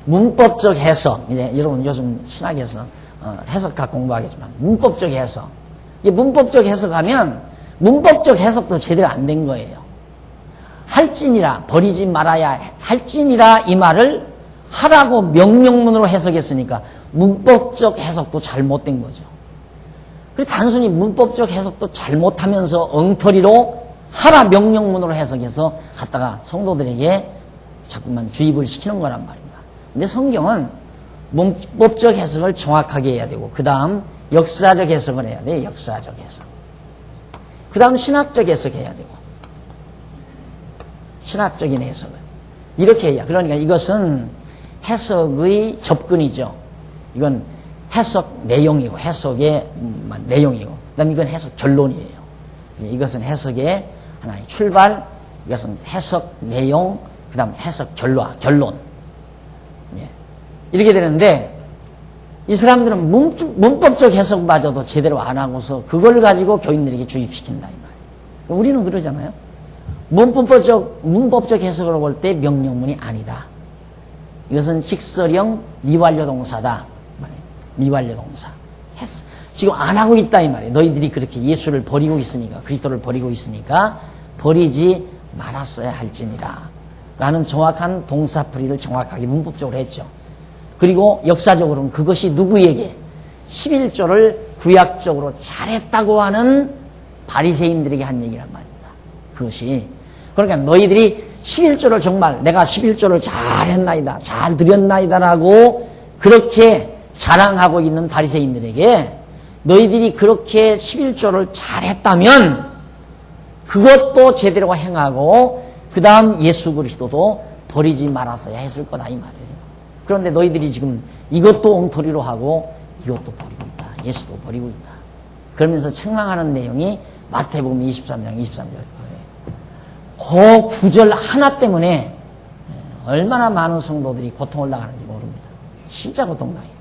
문법적 해석, 이제 여러분 요즘 신학에서 해석학 공부하겠지만 문법적 해석. 이게 문법적 해석하면 문법적 해석도 제대로 안 된 거예요. 할지니라 버리지 말아야 할지니라 이 말을 하라고 명령문으로 해석했으니까 문법적 해석도 잘못된 거죠. 그래서 단순히 문법적 해석도 잘못하면서 엉터리로 하라 명령문으로 해석해서 갖다가 성도들에게 자꾸만 주입을 시키는 거란 말입니다. 근데 성경은 문법적 해석을 정확하게 해야 되고 그 다음 역사적 해석을 해야 돼요. 역사적 해석. 그 다음 신학적 해석해야 되고 신학적인 해석을 이렇게 해야. 그러니까 이것은 해석의 접근이죠. 이건 해석 내용이고 해석의 내용이고 그 다음에 이건 해석 결론이에요. 이것은 해석의 하나의 출발, 이것은 해석 내용, 그 다음 해석 결론. 예. 이렇게 되는데 이 사람들은 문법적 해석마저도 제대로 안 하고서 그걸 가지고 교인들에게 주입시킨다 이 말이에요. 우리는 그러잖아요. 문법적 해석으로 볼 때 명령문이 아니다. 이것은 직설형 미완료 동사다. 미완료 동사. 지금 안 하고 있다 이 말이에요. 너희들이 그렇게 예수를 버리고 있으니까 그리스도를 버리고 있으니까 버리지 말았어야 할지니라 라는 정확한 동사풀이를 정확하게 문법적으로 했죠. 그리고 역사적으로는 그것이 누구에게 11조를 구약적으로 잘했다고 하는 바리새인들에게 한 얘기란 말입니다. 그것이 그러니까 너희들이 11조를 정말 내가 11조를 잘했나이다 잘 드렸나이다 라고 그렇게 자랑하고 있는 바리새인들에게 너희들이 그렇게 11조를 잘했다면 그것도 제대로 행하고 그 다음 예수 그리스도도 버리지 말았어야 했을 거다 이 말이에요. 그런데 너희들이 지금 이것도 엉터리로 하고 이것도 버리고 있다. 예수도 버리고 있다. 그러면서 책망하는 내용이 마태복음 23장 23절 그 구절 하나 때문에 얼마나 많은 성도들이 고통을 당하는지 모릅니다. 진짜 고통당해요.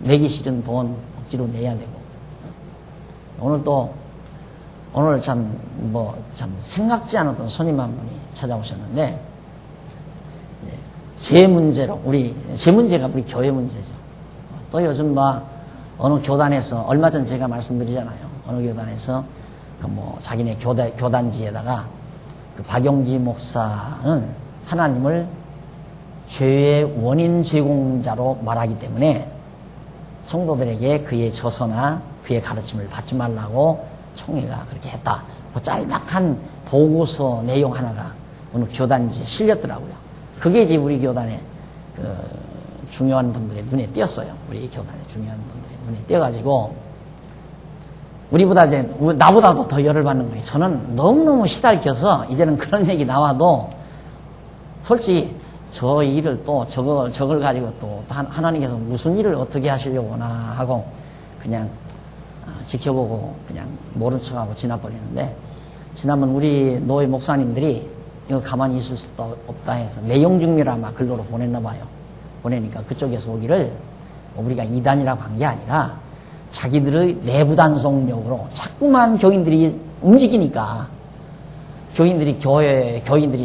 내기 싫은 돈 억지로 내야 되고 오늘 참 생각지 않았던 손님 한 분이 찾아오셨는데 제 문제가 우리 교회 문제죠. 또 요즘 어느 교단에서, 얼마 전 제가 말씀드리잖아요. 어느 교단에서, 자기네 교단지에다가, 그 박용기 목사는 하나님을 죄의 원인 제공자로 말하기 때문에 성도들에게 그의 저서나 그의 가르침을 받지 말라고 총회가 그렇게 했다. 그 짤막한 보고서 내용 하나가 어느 교단지에 실렸더라고요. 그게 이제 우리 교단의 그 중요한 분들의 눈에 띄었어요. 우리 교단의 중요한 분들의 눈에 띄어가지고 우리보다 이제 나보다도 더 열을 받는 거예요. 저는 너무너무 시달겨서 이제는 그런 얘기 나와도 솔직히 저 일을 또 저걸 가지고 또 하나님께서 무슨 일을 어떻게 하시려고나 하고 그냥 지켜보고 그냥 모른 척하고 지나버리는데, 지난번 우리 노회 목사님들이 이거 가만히 있을 수도 없다 해서 내용증명을 아마 글로로 보냈나 봐요. 보내니까 그쪽에서 오기를 우리가 이단이라고 한 게 아니라 자기들의 내부 단속력으로 자꾸만 교인들이 움직이니까, 교인들이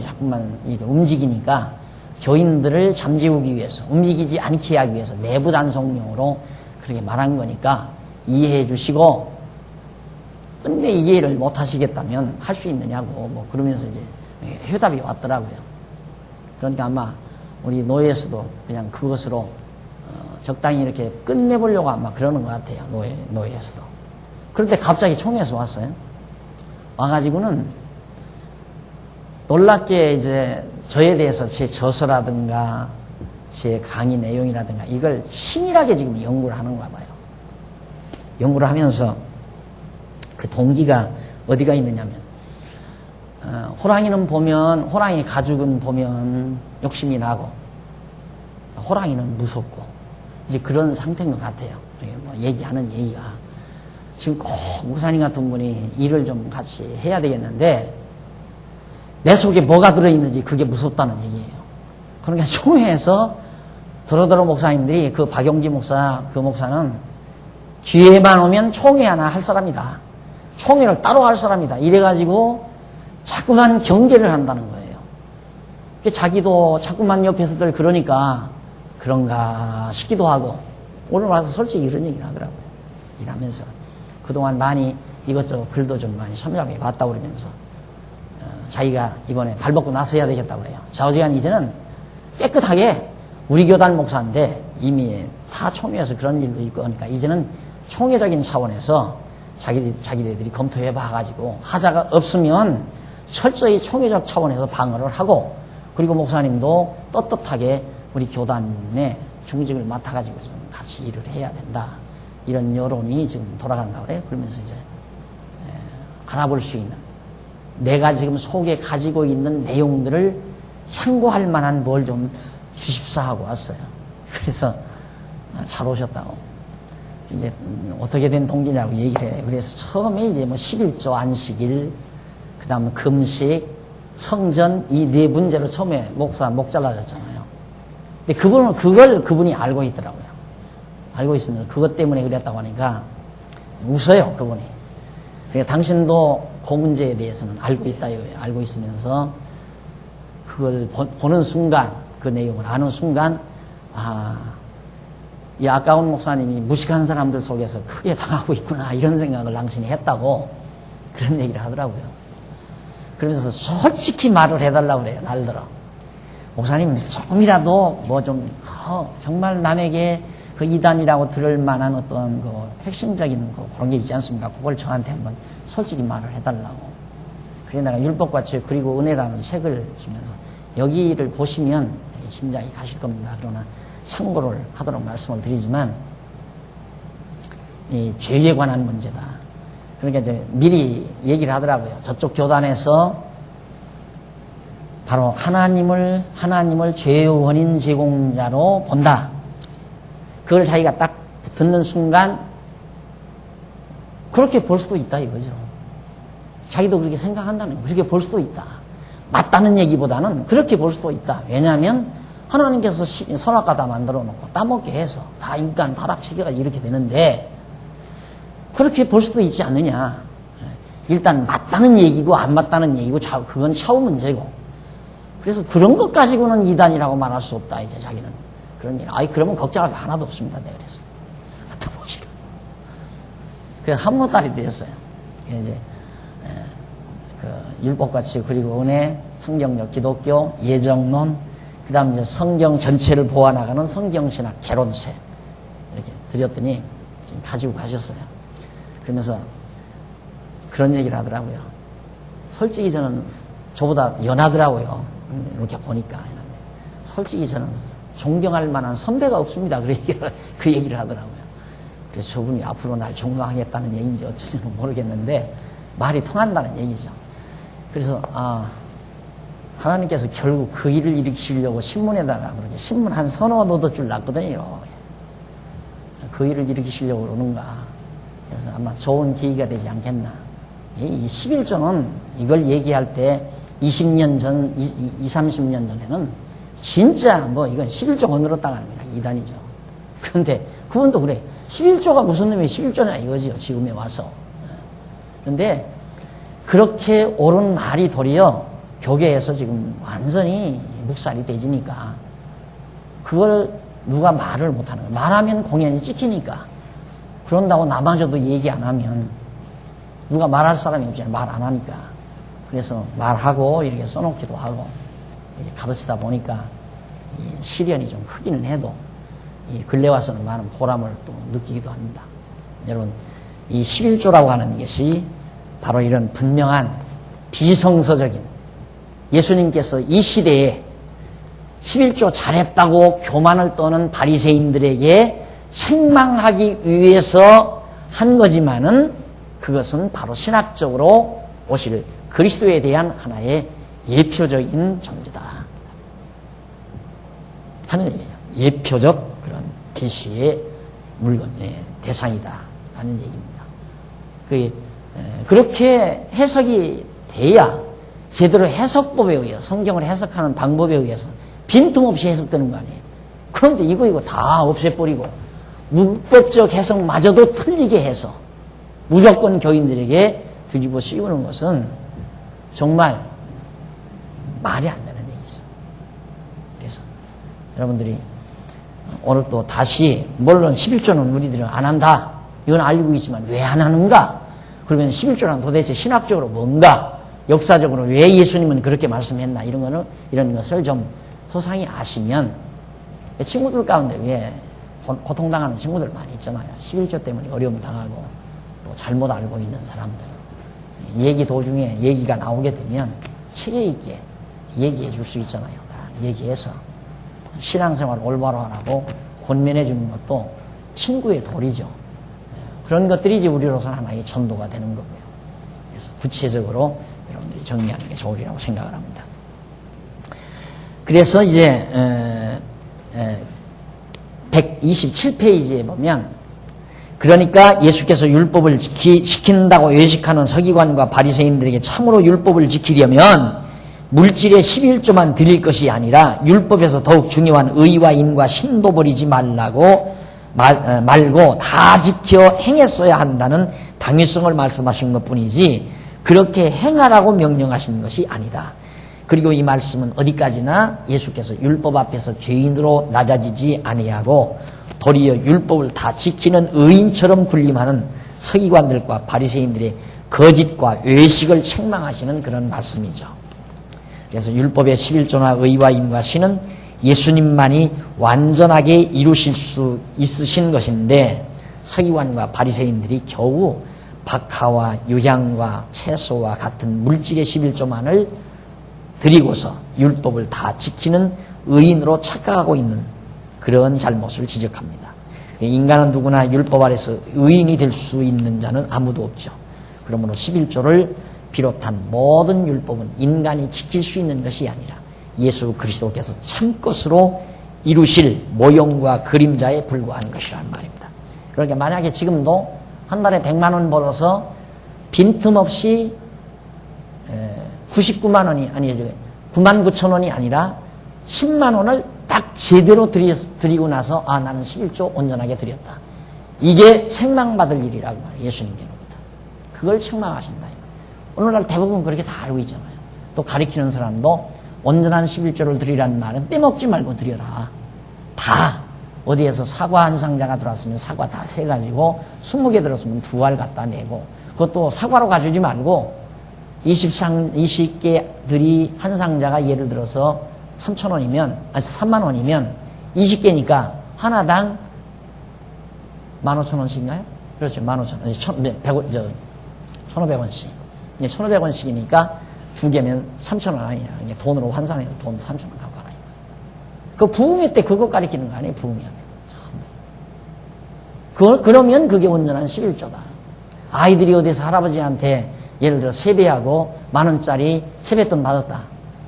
자꾸만 이렇게 움직이니까 교인들을 잠재우기 위해서, 움직이지 않게 하기 위해서 내부 단속용으로 그렇게 말한 거니까 이해해 주시고, 근데 이해를 못 하시겠다면 할 수 있느냐고 그러면서 이제 회답이 왔더라고요. 그러니까 아마 우리 노예에서도 그냥 그것으로 적당히 이렇게 끝내보려고 아마 그러는 것 같아요. 노예에서도. 그런데 갑자기 총회에서 왔어요. 와가지고는 놀랍게 이제 저에 대해서 제 저서라든가 제 강의 내용이라든가 이걸 치밀하게 지금 연구를 하는가 봐요. 연구를 하면서 그 동기가 어디가 있느냐면, 호랑이 가죽은 보면 욕심이 나고, 호랑이는 무섭고, 이제 그런 상태인 것 같아요. 얘기하는 얘기가. 지금 꼭 목사님 같은 분이 일을 좀 같이 해야 되겠는데, 내 속에 뭐가 들어있는지 그게 무섭다는 얘기예요. 그러니까 총회에서 더러더러 목사님들이 그 박용기 목사, 그 목사는 기회만 오면 총회 하나 할 사람이다. 총회를 따로 할 사람이다. 이래가지고 자꾸만 경계를 한다는 거예요. 자기도 자꾸만 옆에서들 그러니까 그런가 싶기도 하고, 오늘 와서 솔직히 이런 얘기를 하더라고요. 일하면서. 그동안 많이 이것저것 글도 좀 많이 참여하게 봤다 그러면서 자기가 이번에 발벗고 나서야 되겠다고 그래요. 좌우지간 이제는 깨끗하게 우리 교단 목사인데 이미 타 총회에서 그런 일도 있고 그러니까 이제는 총회적인 차원에서 자기들이 검토해 봐가지고 하자가 없으면 철저히 총회적 차원에서 방어를 하고, 그리고 목사님도 떳떳하게 우리 교단의 중직을 맡아가지고 좀 같이 일을 해야 된다. 이런 여론이 지금 돌아간다고 그래요. 그러면서 이제 알아볼 수 있는, 내가 지금 속에 가지고 있는 내용들을 참고할 만한 뭘 좀 주십사 하고 왔어요. 그래서 잘 오셨다고. 이제 어떻게 된 동기냐고 얘기를 해요. 그래서 처음에 이제 11조 안식일, 그 다음 금식, 성전, 이 네 문제로 처음에 목 잘라졌잖아요. 근데 그분이 알고 있더라고요. 알고 있으면서 그것 때문에 그랬다고 하니까 웃어요, 그분이. 그러니까 당신도 그 문제에 대해서는 알고 있다 이거예요. 알고 있으면서 그걸 보는 순간, 그 내용을 아는 순간, 이 아까운 목사님이 무식한 사람들 속에서 크게 당하고 있구나, 이런 생각을 당신이 했다고 그런 얘기를 하더라고요. 그러면서 솔직히 말을 해달라고 그래요, 날들어. 목사님, 조금이라도 정말 남에게 그 이단이라고 들을 만한 어떤 그 핵심적인 그런 게 있지 않습니까? 그걸 저한테 한번 솔직히 말을 해달라고. 그래 내가 율법과 죄 그리고 은혜라는 책을 주면서 여기를 보시면 심장이 가실 겁니다. 그러나 참고를 하도록 말씀을 드리지만, 이 죄에 관한 문제다. 그러니까 이제 미리 얘기를 하더라고요. 저쪽 교단에서 바로 하나님을 죄의 원인 제공자로 본다. 그걸 자기가 딱 듣는 순간 그렇게 볼 수도 있다 이거죠. 자기도 그렇게 생각한다면 그렇게 볼 수도 있다. 맞다는 얘기보다는 그렇게 볼 수도 있다. 왜냐하면 하나님께서 선악과 다 만들어 놓고 따먹게 해서 다 인간 타락시켜가지고 이렇게 되는데, 그렇게 볼 수도 있지 않느냐. 일단 맞다는 얘기고 안 맞다는 얘기고 그건 차후 문제고, 그래서 그런 것 가지고는 이단이라고 말할 수 없다. 이제 자기는 그런 일. 그러면 걱정할 게 하나도 없습니다. 내가 그래서 갖다 보시라. 그래서 한모딸이 되었어요. 이제 그 율법가치 그리고 은혜, 성경적 기독교, 예정론, 그 다음 이제 성경 전체를 보아나가는 성경신학 개론세 이렇게 드렸더니 지금 가지고 가셨어요. 그러면서 그런 얘기를 하더라고요. 솔직히 저는 저보다 연하더라고요. 이렇게 보니까. 솔직히 저는 존경할 만한 선배가 없습니다. 그 얘기를 하더라고요. 그래서 저분이 앞으로 날 존경하겠다는 얘기인지 어쩌지는 모르겠는데 말이 통한다는 얘기죠. 그래서 하나님께서 결국 그 일을 일으키시려고 신문에다가 그렇게 신문 한 서너 넣어줄 났거든요. 그 일을 일으키시려고 그러는가. 그래서 아마 좋은 계기가 되지 않겠나. 이 11조는 이걸 얘기할 때 20년 전, 30년 전에는 진짜 이건 11조 거늘었다가 하는 거야. 이단이죠. 그런데 그분도 그래. 11조가 무슨 놈이 11조냐 이거지요. 지금에 와서. 그런데 그렇게 옳은 말이 도리어 교계에서 지금 완전히 묵살이 되지니까 그걸 누가 말을 못하는 거야. 말하면 공연이 찍히니까. 그런다고 나마저도 얘기 안 하면 누가 말할 사람이 없잖아요. 말 안 하니까. 그래서 말하고 이렇게 써놓기도 하고 이렇게 가르치다 보니까 이 시련이 좀 크기는 해도 이 근래 와서는 많은 보람을 또 느끼기도 합니다. 여러분, 이 11조라고 하는 것이 바로 이런 분명한 비성서적인 예수님께서 이 시대에 11조 잘했다고 교만을 떠는 바리새인들에게 책망하기 위해서 한 거지만은 그것은 바로 신학적으로 오실 그리스도에 대한 하나의 예표적인 존재다 하는 얘기예요. 예표적 그런 계시의 물건의 대상이다 라는 얘기입니다. 그렇게 해석이 돼야 제대로 해석법에 의해서 성경을 해석하는 방법에 의해서 빈틈없이 해석되는 거 아니에요. 그런데 이거 다 없애버리고 문법적 해석마저도 틀리게 해서 무조건 교인들에게 뒤집어 씌우는 것은 정말 말이 안 되는 얘기죠. 그래서 여러분들이 오늘 또 다시 물론 11조는 우리들은 안 한다. 이건 알고 있지만 왜 안 하는가? 그러면 11조는 도대체 신학적으로 뭔가? 역사적으로 왜 예수님은 그렇게 말씀했나? 이런 것을 좀 소상히 아시면 친구들 가운데 왜 고통당하는 친구들 많이 있잖아요. 11조 때문에 어려움 당하고 또 잘못 알고 있는 사람들. 얘기 도중에 얘기가 나오게 되면 체계 있게 얘기해 줄 수 있잖아요. 다 얘기해서 신앙생활 올바로 하라고 권면해 주는 것도 친구의 도리죠. 그런 것들이 이제 우리로서는 하나의 전도가 되는 거고요. 그래서 구체적으로 여러분들이 정리하는 게 좋으리라고 생각을 합니다. 그래서 이제 127페이지에 보면 그러니까 예수께서 율법을 지킨다고 외식하는 서기관과 바리새인들에게 참으로 율법을 지키려면 물질의 11조만 드릴 것이 아니라 율법에서 더욱 중요한 의와 인과 신도 버리지 말고 다 지켜 행했어야 한다는 당위성을 말씀하신 것뿐이지 그렇게 행하라고 명령하신 것이 아니다. 그리고 이 말씀은 어디까지나 예수께서 율법 앞에서 죄인으로 낮아지지 아니하고 도리어 율법을 다 지키는 의인처럼 군림하는 서기관들과 바리새인들의 거짓과 외식을 책망하시는 그런 말씀이죠. 그래서 율법의 11조나 의와 인과 신은 예수님만이 완전하게 이루실 수 있으신 것인데 서기관과 바리새인들이 겨우 박하와 유향과 채소와 같은 물질의 11조만을 드리고서 율법을 다 지키는 의인으로 착각하고 있는 그런 잘못을 지적합니다. 인간은 누구나 율법 아래서 의인이 될 수 있는 자는 아무도 없죠. 그러므로 11조를 비롯한 모든 율법은 인간이 지킬 수 있는 것이 아니라 예수 그리스도께서 참것으로 이루실 모형과 그림자에 불과한 것이라는 말입니다. 그러니까 만약에 지금도 한 달에 100만 원 벌어서 빈틈없이 99만 원이 아니죠. 9만 9천 원이 아니라 10만 원을 딱 제대로 드리고 나서 나는 11조 온전하게 드렸다. 이게 책망받을 일이라고 말해요. 예수님께로부터. 그걸 책망하신다. 오늘날 대부분 그렇게 다 알고 있잖아요. 또 가리키는 사람도 온전한 11조를 드리라는 말은 떼먹지 말고 드려라. 다 어디에서 사과 한 상자가 들어왔으면 사과 다 세가지고 20개 들었으면 2알 갖다 내고, 그것도 사과로 가주지 말고 20개들이 한 상자가 예를 들어서 3,000원이면, 3만 원이면 20개니까 하나당 15,000원씩인가요? 그렇죠. 15,000원. 1,500원씩. 1,500원씩이니까 2개면 3,000원 아니냐. 돈으로 환산해서 돈 3,000원 갖고 가라. 그 부흥회 때 그거 가리키는 거 아니에요? 부흥회 하면. 그러면 그게 온전한 11조다. 아이들이 어디서 할아버지한테 예를 들어 세배하고 10,000원짜리 세뱃돈 받았다.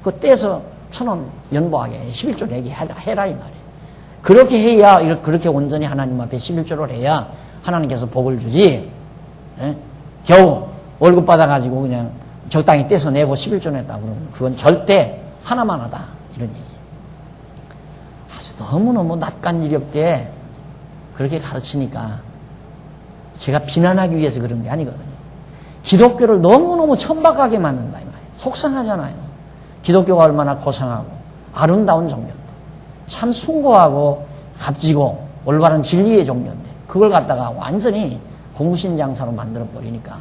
그거 떼서 1,000원 연보하게 11조 내게 해라 이 말이에요. 그렇게 해야, 그렇게 온전히 하나님 앞에 11조를 해야 하나님께서 복을 주지. 예? 겨우 월급 받아가지고 그냥 적당히 떼서 내고 11조 냈다 그러면 그건 절대 하나만 하다. 이런 얘기. 아주 너무너무 낯간지럽게 그렇게 가르치니까 제가 비난하기 위해서 그런 게 아니거든요. 기독교를 너무너무 천박하게 만든다 이 말이에요. 속상하잖아요. 기독교가 얼마나 고상하고 아름다운 종교인데, 참 숭고하고 값지고 올바른 진리의 종교인데 그걸 갖다가 완전히 공신장사로 만들어버리니까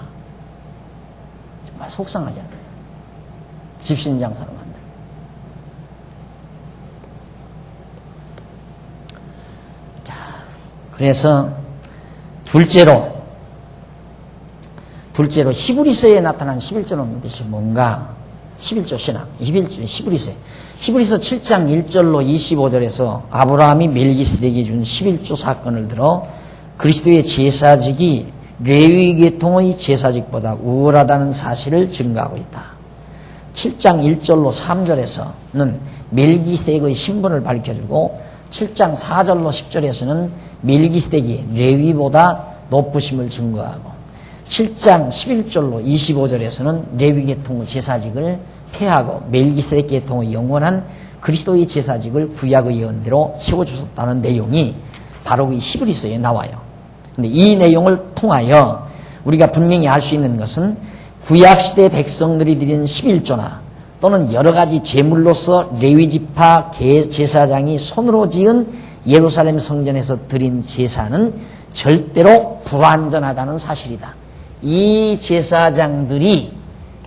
정말 속상하지 않나요? 집신장사로 만들어. 자, 그래서 둘째로 히브리서에 나타난 11조는 뜻이 뭔가? 11조 신학, 히브리서에. 히브리서 7장 1절로 25절에서 아브라함이 멜기스덱에게 준 11조 사건을 들어 그리스도의 제사직이 레위 계통의 제사직보다 우월하다는 사실을 증거하고 있다. 7장 1절로 3절에서는 멜기스덱의 신분을 밝혀주고 7장 4절로 10절에서는 멜기스덱이 레위보다 높으심을 증거하고 7장 11절로 25절에서는 레위 계통의 제사직을 폐하고 멜기세덱 계통의 영원한 그리스도의 제사직을 구약의 예언대로 세워주셨다는 내용이 바로 이 히브리서에 나와요. 근데 이 내용을 통하여 우리가 분명히 알 수 있는 것은 구약시대 백성들이 드린 11조나 또는 여러 가지 제물로서 레위지파 제사장이 손으로 지은 예루살렘 성전에서 드린 제사는 절대로 불완전하다는 사실이다. 이 제사장들이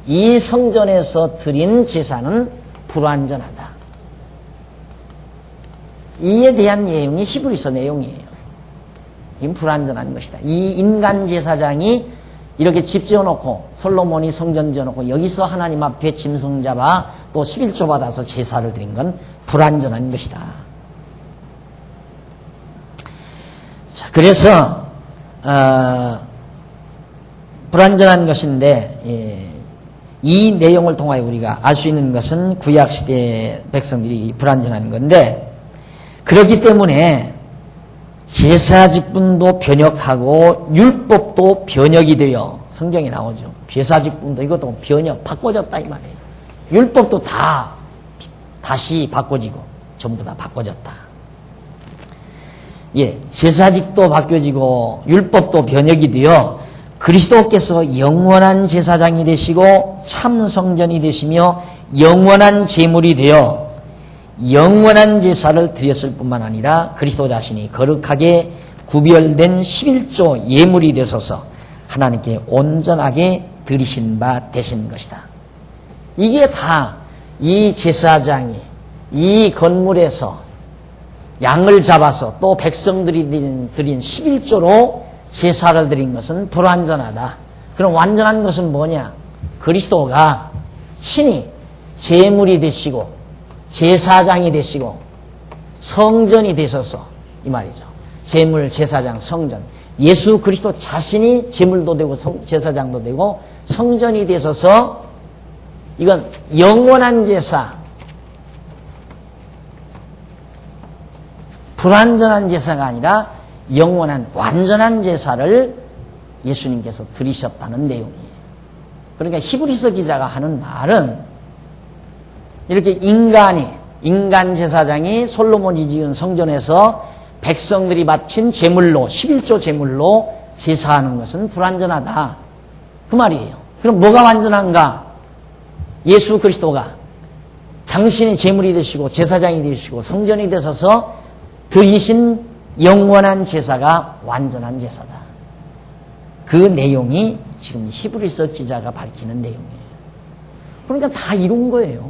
이 성전에서 드린 제사는 불완전하다. 이에 대한 내용이 히브리서 내용이에요. 이건 불완전한 것이다. 이 인간 제사장이 이렇게 집 지어놓고 솔로몬이 성전 지어놓고 여기서 하나님 앞에 짐승 잡아 또 11조 받아서 제사를 드린 건 불완전한 것이다. 자, 그래서 불완전한 것인데 이 내용을 통하여 우리가 알 수 있는 것은 구약시대 백성들이 불완전한 건데, 그렇기 때문에 제사직분도 변혁하고 율법도 변혁이 되어 성경에 나오죠. 제사직분도 이것도 변혁, 바꿔졌다 이 말이에요. 율법도 다시 바꿔지고 전부 다 바꿔졌다. 예, 제사직도 바뀌어지고 율법도 변혁이 되어 그리스도께서 영원한 제사장이 되시고 참 성전이 되시며 영원한 제물이 되어 영원한 제사를 드렸을 뿐만 아니라 그리스도 자신이 거룩하게 구별된 11조 예물이 되셔서 하나님께 온전하게 드리신 바 되신 것이다. 이게 다 이 제사장이 이 건물에서 양을 잡아서 또 백성들이 드린 11조로 제사를 드린 것은 불완전하다. 그럼 완전한 것은 뭐냐? 그리스도가 친히 제물이 되시고 제사장이 되시고 성전이 되셔서 이 말이죠. 제물, 제사장, 성전. 예수 그리스도 자신이 제물도 되고 제사장도 되고 성전이 되셔서 이건 영원한 제사, 불완전한 제사가 아니라 영원한 완전한 제사를 예수님께서 드리셨다는 내용이에요. 그러니까 히브리서 기자가 하는 말은 이렇게 인간 제사장이 솔로몬이 지은 성전에서 백성들이 바친 제물로 11조 제물로 제사하는 것은 불완전하다. 그 말이에요. 그럼 뭐가 완전한가? 예수 그리스도가 당신이 제물이 되시고 제사장이 되시고 성전이 되셔서 드리신 영원한 제사가 완전한 제사다. 그 내용이 지금 히브리서 기자가 밝히는 내용이에요. 그러니까 다 이룬 거예요.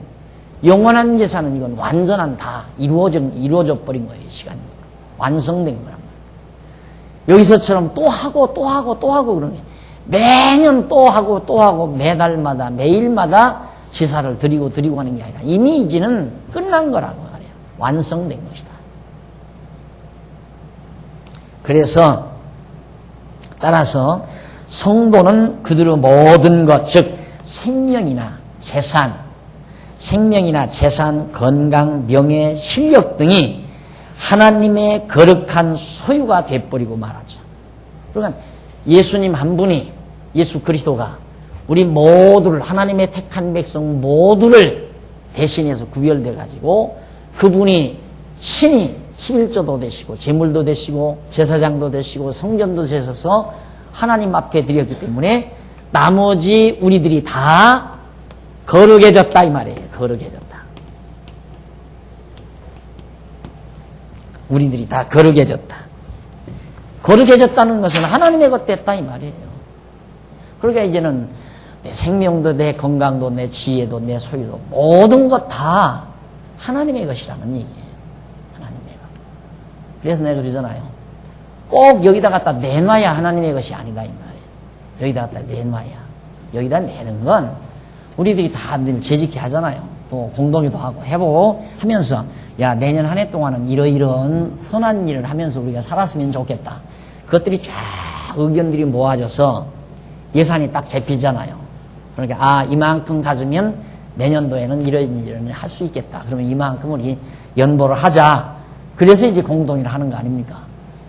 영원한 제사는 이건 완전한 다 이루어져 버린 거예요. 시간이 완성된 거란 말이에요. 여기서처럼 또 하고 또 하고 또 하고 그러는 거예요. 매년 또 하고 또 하고 매달마다 매일마다 제사를 드리고 하는 게 아니라 이미 이제는 끝난 거라고 말해요. 완성된 것이다. 그래서 따라서 성도는 그들의 모든 것, 즉 생명이나 재산, 건강, 명예, 실력 등이 하나님의 거룩한 소유가 돼버리고 말하죠. 그러니까 예수님 한 분이, 예수 그리스도가 우리 모두를, 하나님의 택한 백성 모두를 대신해서 구별돼 가지고 그분이 친히 11조도 되시고 제물도 되시고 제사장도 되시고 성전도 되셔서 하나님 앞에 드렸기 때문에 나머지 우리들이 다 거룩해졌다 이 말이에요. 거룩해졌다. 우리들이 다 거룩해졌다. 거룩해졌다는 것은 하나님의 것 됐다 이 말이에요. 그러니까 이제는 내 생명도 내 건강도 내 지혜도 내 소유도 모든 것 다 하나님의 것이라는 얘기예요. 하나님의 것. 그래서 내가 그러잖아요. 꼭 여기다 갖다 내놔야 하나님의 것이 아니다 이 말이에요. 여기다 갖다 내놔야. 여기다 내는 건 우리들이 다 늘 재직히 하잖아요. 또 공동회도 하고 해보고 하면서 야 내년 한 해 동안은 이러이러한 선한 일을 하면서 우리가 살았으면 좋겠다. 그것들이 쫙 의견들이 모아져서 예산이 딱 잡히잖아요. 그러니까 이만큼 가지면 내년도에는 이런 일을 할 수 있겠다. 그러면 이만큼 우리 연보를 하자. 그래서 이제 공동회를 하는 거 아닙니까?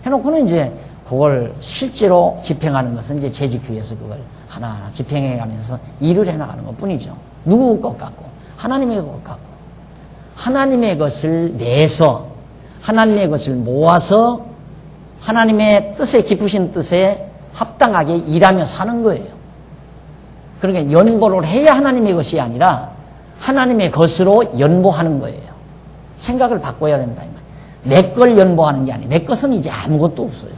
해놓고는 이제 그걸 실제로 집행하는 것은 이제 재직회에서 그걸 하나하나 집행해 가면서 일을 해나가는 것 뿐이죠. 누구 것 같고 하나님의 것 같고 하나님의 것을 내서 하나님의 것을 모아서 하나님의 뜻에 깊으신 뜻에 합당하게 일하며 사는 거예요. 그러니까 연보를 해야 하나님의 것이 아니라 하나님의 것으로 연보하는 거예요. 생각을 바꿔야 된다. 내 걸 연보하는 게 아니에요. 내 것은 이제 아무것도 없어요.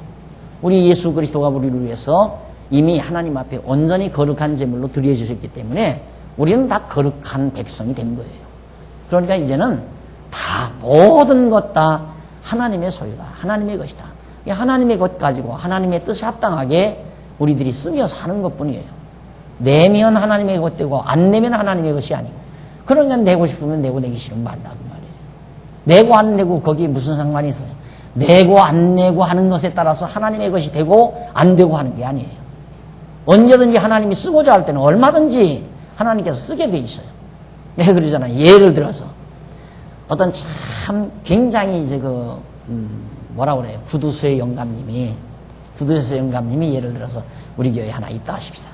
우리 예수 그리스도가 우리를 위해서 이미 하나님 앞에 온전히 거룩한 제물로 드려주셨기 때문에 우리는 다 거룩한 백성이 된 거예요. 그러니까 이제는 다 모든 것 다 하나님의 소유다. 하나님의 것이다. 하나님의 것 가지고 하나님의 뜻에 합당하게 우리들이 쓰며 사는 것뿐이에요. 내면 하나님의 것 되고 안 내면 하나님의 것이 아니고 그러니까 내고 싶으면 내고 내기 싫으면 말라고 말이에요. 내고 안 내고 거기에 무슨 상관이 있어요. 내고 안 내고 하는 것에 따라서 하나님의 것이 되고 안 되고 하는 게 아니에요. 언제든지 하나님이 쓰고자 할 때는 얼마든지 하나님께서 쓰게 돼 있어요. 내가 그러잖아요. 예를 들어서 어떤 참 굉장히 이제 뭐라 그래요. 구두수의 영감님이 예를 들어서 우리 교회에 하나 있다 하십시다.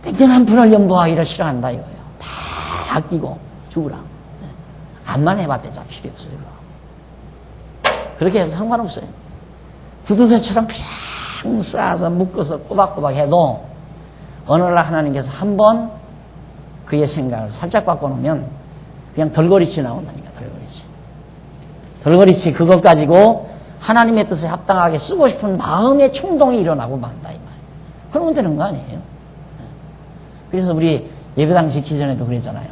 백전한 분을 연보하기를 싫어한다 이거예요. 다 아끼고 죽으라. 암만 해봤대자 필요 없어요. 그렇게 해서 상관없어요. 구두쇠처럼 그냥 쌓아서 묶어서 꼬박꼬박 해도 어느 날 하나님께서 한번 그의 생각을 살짝 바꿔놓으면 그냥 덜거리치 나온다니까. 덜거리치 그것 가지고 하나님의 뜻에 합당하게 쓰고 싶은 마음의 충동이 일어나고 만다 이 말이에요. 그러면 되는 거 아니에요. 그래서 우리 예배당 짓기 전에도 그랬잖아요.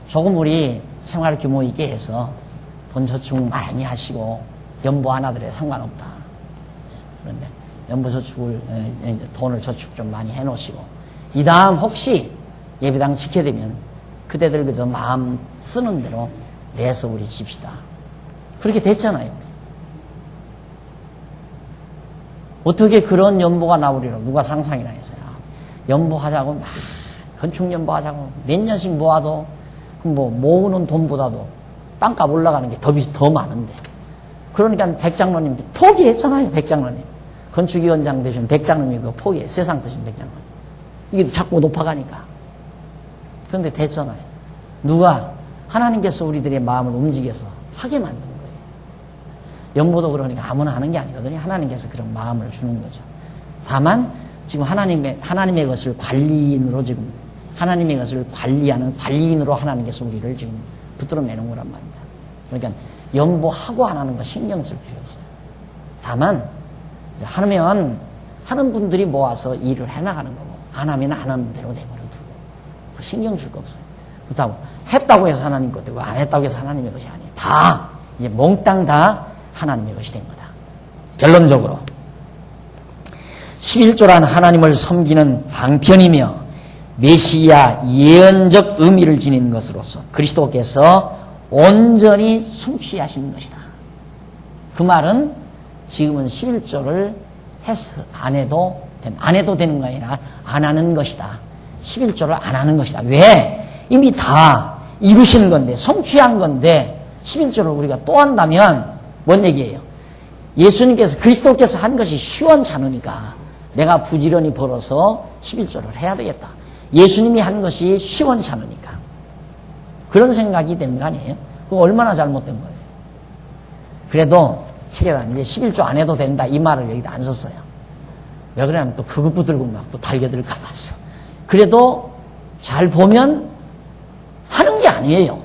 조금 우리 생활 규모 있게 해서 돈 저축 많이 하시고 연보 하나들에 상관없다. 그런데 연보 저축을 돈을 저축 좀 많이 해놓으시고 이 다음 혹시 예배당 지게 되면 그대들 그저 마음 쓰는 대로 내서 우리 집시다. 그렇게 됐잖아요. 어떻게 그런 연보가 나오리라 누가 상상이나 해서요. 연보하자고 막 건축 연보하자고 몇 년씩 모아도 뭐 모으는 돈보다도 땅값 올라가는 게 더 많은데. 그러니까 백장로님 포기했잖아요. 백장로님. 건축위원장 되신 백장로님이 그거 포기해. 세상 되신 백장로님. 이게 자꾸 높아가니까. 그런데 됐잖아요. 누가? 하나님께서 우리들의 마음을 움직여서 하게 만든 거예요. 연보도 그러니까 아무나 하는 게 아니거든요. 하나님께서 그런 마음을 주는 거죠. 다만 지금 하나님의 것을 관리인으로 지금 하나님의 것을 관리하는 관리인으로 하나님께서 우리를 지금 붙들어 매는 거란 말입니다. 그러니까 연보하고 안 하는 거 신경 쓸 필요 없어요. 다만 하면 하는 분들이 모아서 일을 해나가는 거고 안 하면 안 하는 대로 내버려 두고 신경 쓸 거 없어요. 그렇다고 했다고 해서 하나님 것 되고 안 했다고 해서 하나님의 것이 아니에요. 다 이제 몽땅 다 하나님의 것이 된 거다. 결론적으로 11조란 하나님을 섬기는 방편이며 메시아 예언적 의미를 지닌 것으로서 그리스도께서 온전히 성취하신 것이다. 그 말은 지금은 11조를 안 해도 되는 거 아니라 안 하는 것이다. 11조를 안 하는 것이다. 왜? 이미 다 이루신 건데 성취한 건데 11조를 우리가 또 한다면 뭔 얘기예요? 예수님께서 그리스도께서 한 것이 시원찮으니까 내가 부지런히 벌어서 11조를 해야 되겠다. 예수님이 한 것이 시원찮으니까 그런 생각이 되는 거 아니에요? 그거 얼마나 잘못된 거예요. 그래도 책에다 이제 11조 안 해도 된다 이 말을 여기다 안 썼어요. 왜 그러냐면 또 그것 붙들고 막 또 달겨들까 봤어. 그래도 잘 보면 하는 게 아니에요.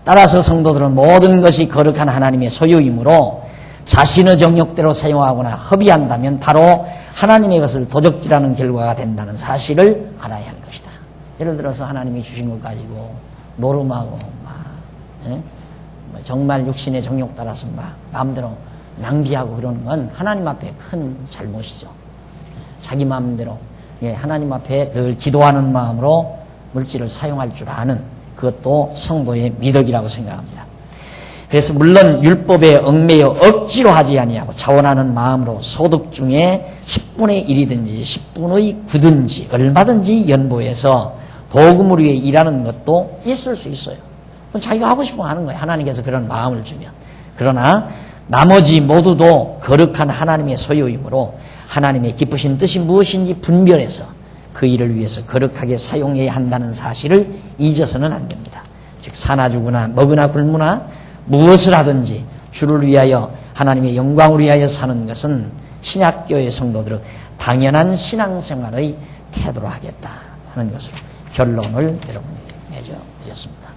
따라서 성도들은 모든 것이 거룩한 하나님의 소유이므로 자신의 정욕대로 사용하거나 허비한다면 바로 하나님의 것을 도적질하는 결과가 된다는 사실을 알아야 할 것이다. 예를 들어서 하나님이 주신 것 가지고 노름하고 정말 육신의 정욕 따라서 막 마음대로 낭비하고 그러는 건 하나님 앞에 큰 잘못이죠. 자기 마음대로 하나님 앞에 늘 기도하는 마음으로 물질을 사용할 줄 아는 그것도 성도의 미덕이라고 생각합니다. 그래서 물론 율법에 얽매여 억지로 하지 아니하고 자원하는 마음으로 소득 중에 10분의 1이든지 10분의 9든지 얼마든지 연보해서 복음을 위해 일하는 것도 있을 수 있어요. 그건 자기가 하고 싶어 하는 거예요. 하나님께서 그런 마음을 주면. 그러나 나머지 모두도 거룩한 하나님의 소유이므로 하나님의 기쁘신 뜻이 무엇인지 분별해서 그 일을 위해서 거룩하게 사용해야 한다는 사실을 잊어서는 안 됩니다. 즉 사나 죽으나 먹으나 굶으나 무엇을 하든지 주를 위하여 하나님의 영광을 위하여 사는 것은 신약교회 성도들의 당연한 신앙생활의 태도로 하겠다 하는 것으로 결론을 여러분에게 맺어드렸습니다.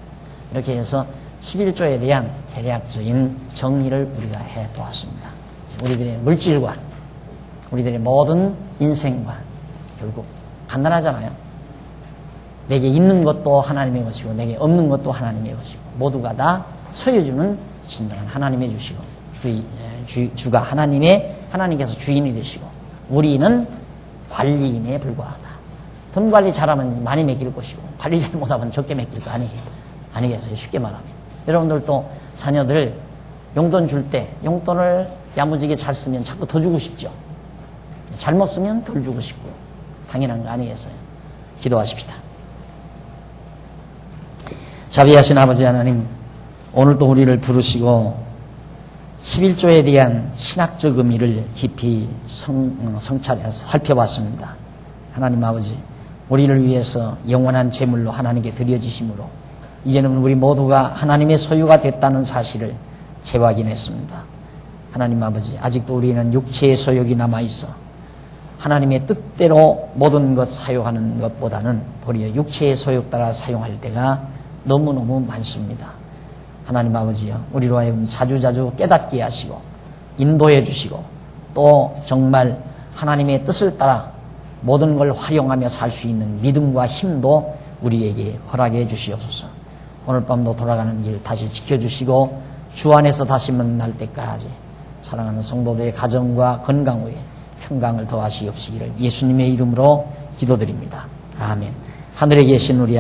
이렇게 해서 11조에 대한 대략적인 정리를 우리가 해보았습니다. 우리들의 물질관, 우리들의 모든 인생관, 결국 간단하잖아요. 내게 있는 것도 하나님의 것이고 내게 없는 것도 하나님의 것이고 모두가 다 소유주는 진정한 하나님의 주시고 주가 하나님께서 주인이 되시고 우리는 관리인에 불과하다. 돈 관리 잘하면 많이 맡길 것이고 관리 잘못하면 적게 맡길 거 아니겠어요? 쉽게 말하면. 여러분들도 자녀들 용돈 줄 때 용돈을 야무지게 잘 쓰면 자꾸 더 주고 싶죠. 잘못 쓰면 덜 주고 싶고 당연한 거 아니겠어요? 기도하십시다. 자비하신 아버지 하나님, 오늘도 우리를 부르시고 11조에 대한 신학적 의미를 깊이 성찰해서 살펴봤습니다. 하나님 아버지, 우리를 위해서 영원한 제물로 하나님께 드려지심으로 이제는 우리 모두가 하나님의 소유가 됐다는 사실을 재확인했습니다. 하나님 아버지, 아직도 우리는 육체의 소욕이 남아있어 하나님의 뜻대로 모든 것 사용하는 것보다는 도리어 육체의 소욕 따라 사용할 때가 너무너무 많습니다. 하나님 아버지요, 우리로 하여금 자주자주 깨닫게 하시고 인도해 주시고 또 정말 하나님의 뜻을 따라 모든 걸 활용하며 살 수 있는 믿음과 힘도 우리에게 허락해 주시옵소서. 오늘 밤도 돌아가는 길 다시 지켜주시고 주 안에서 다시 만날 때까지 사랑하는 성도들의 가정과 건강 위에 평강을 더하시옵시기를 예수님의 이름으로 기도드립니다. 아멘. 하늘에 계신 우리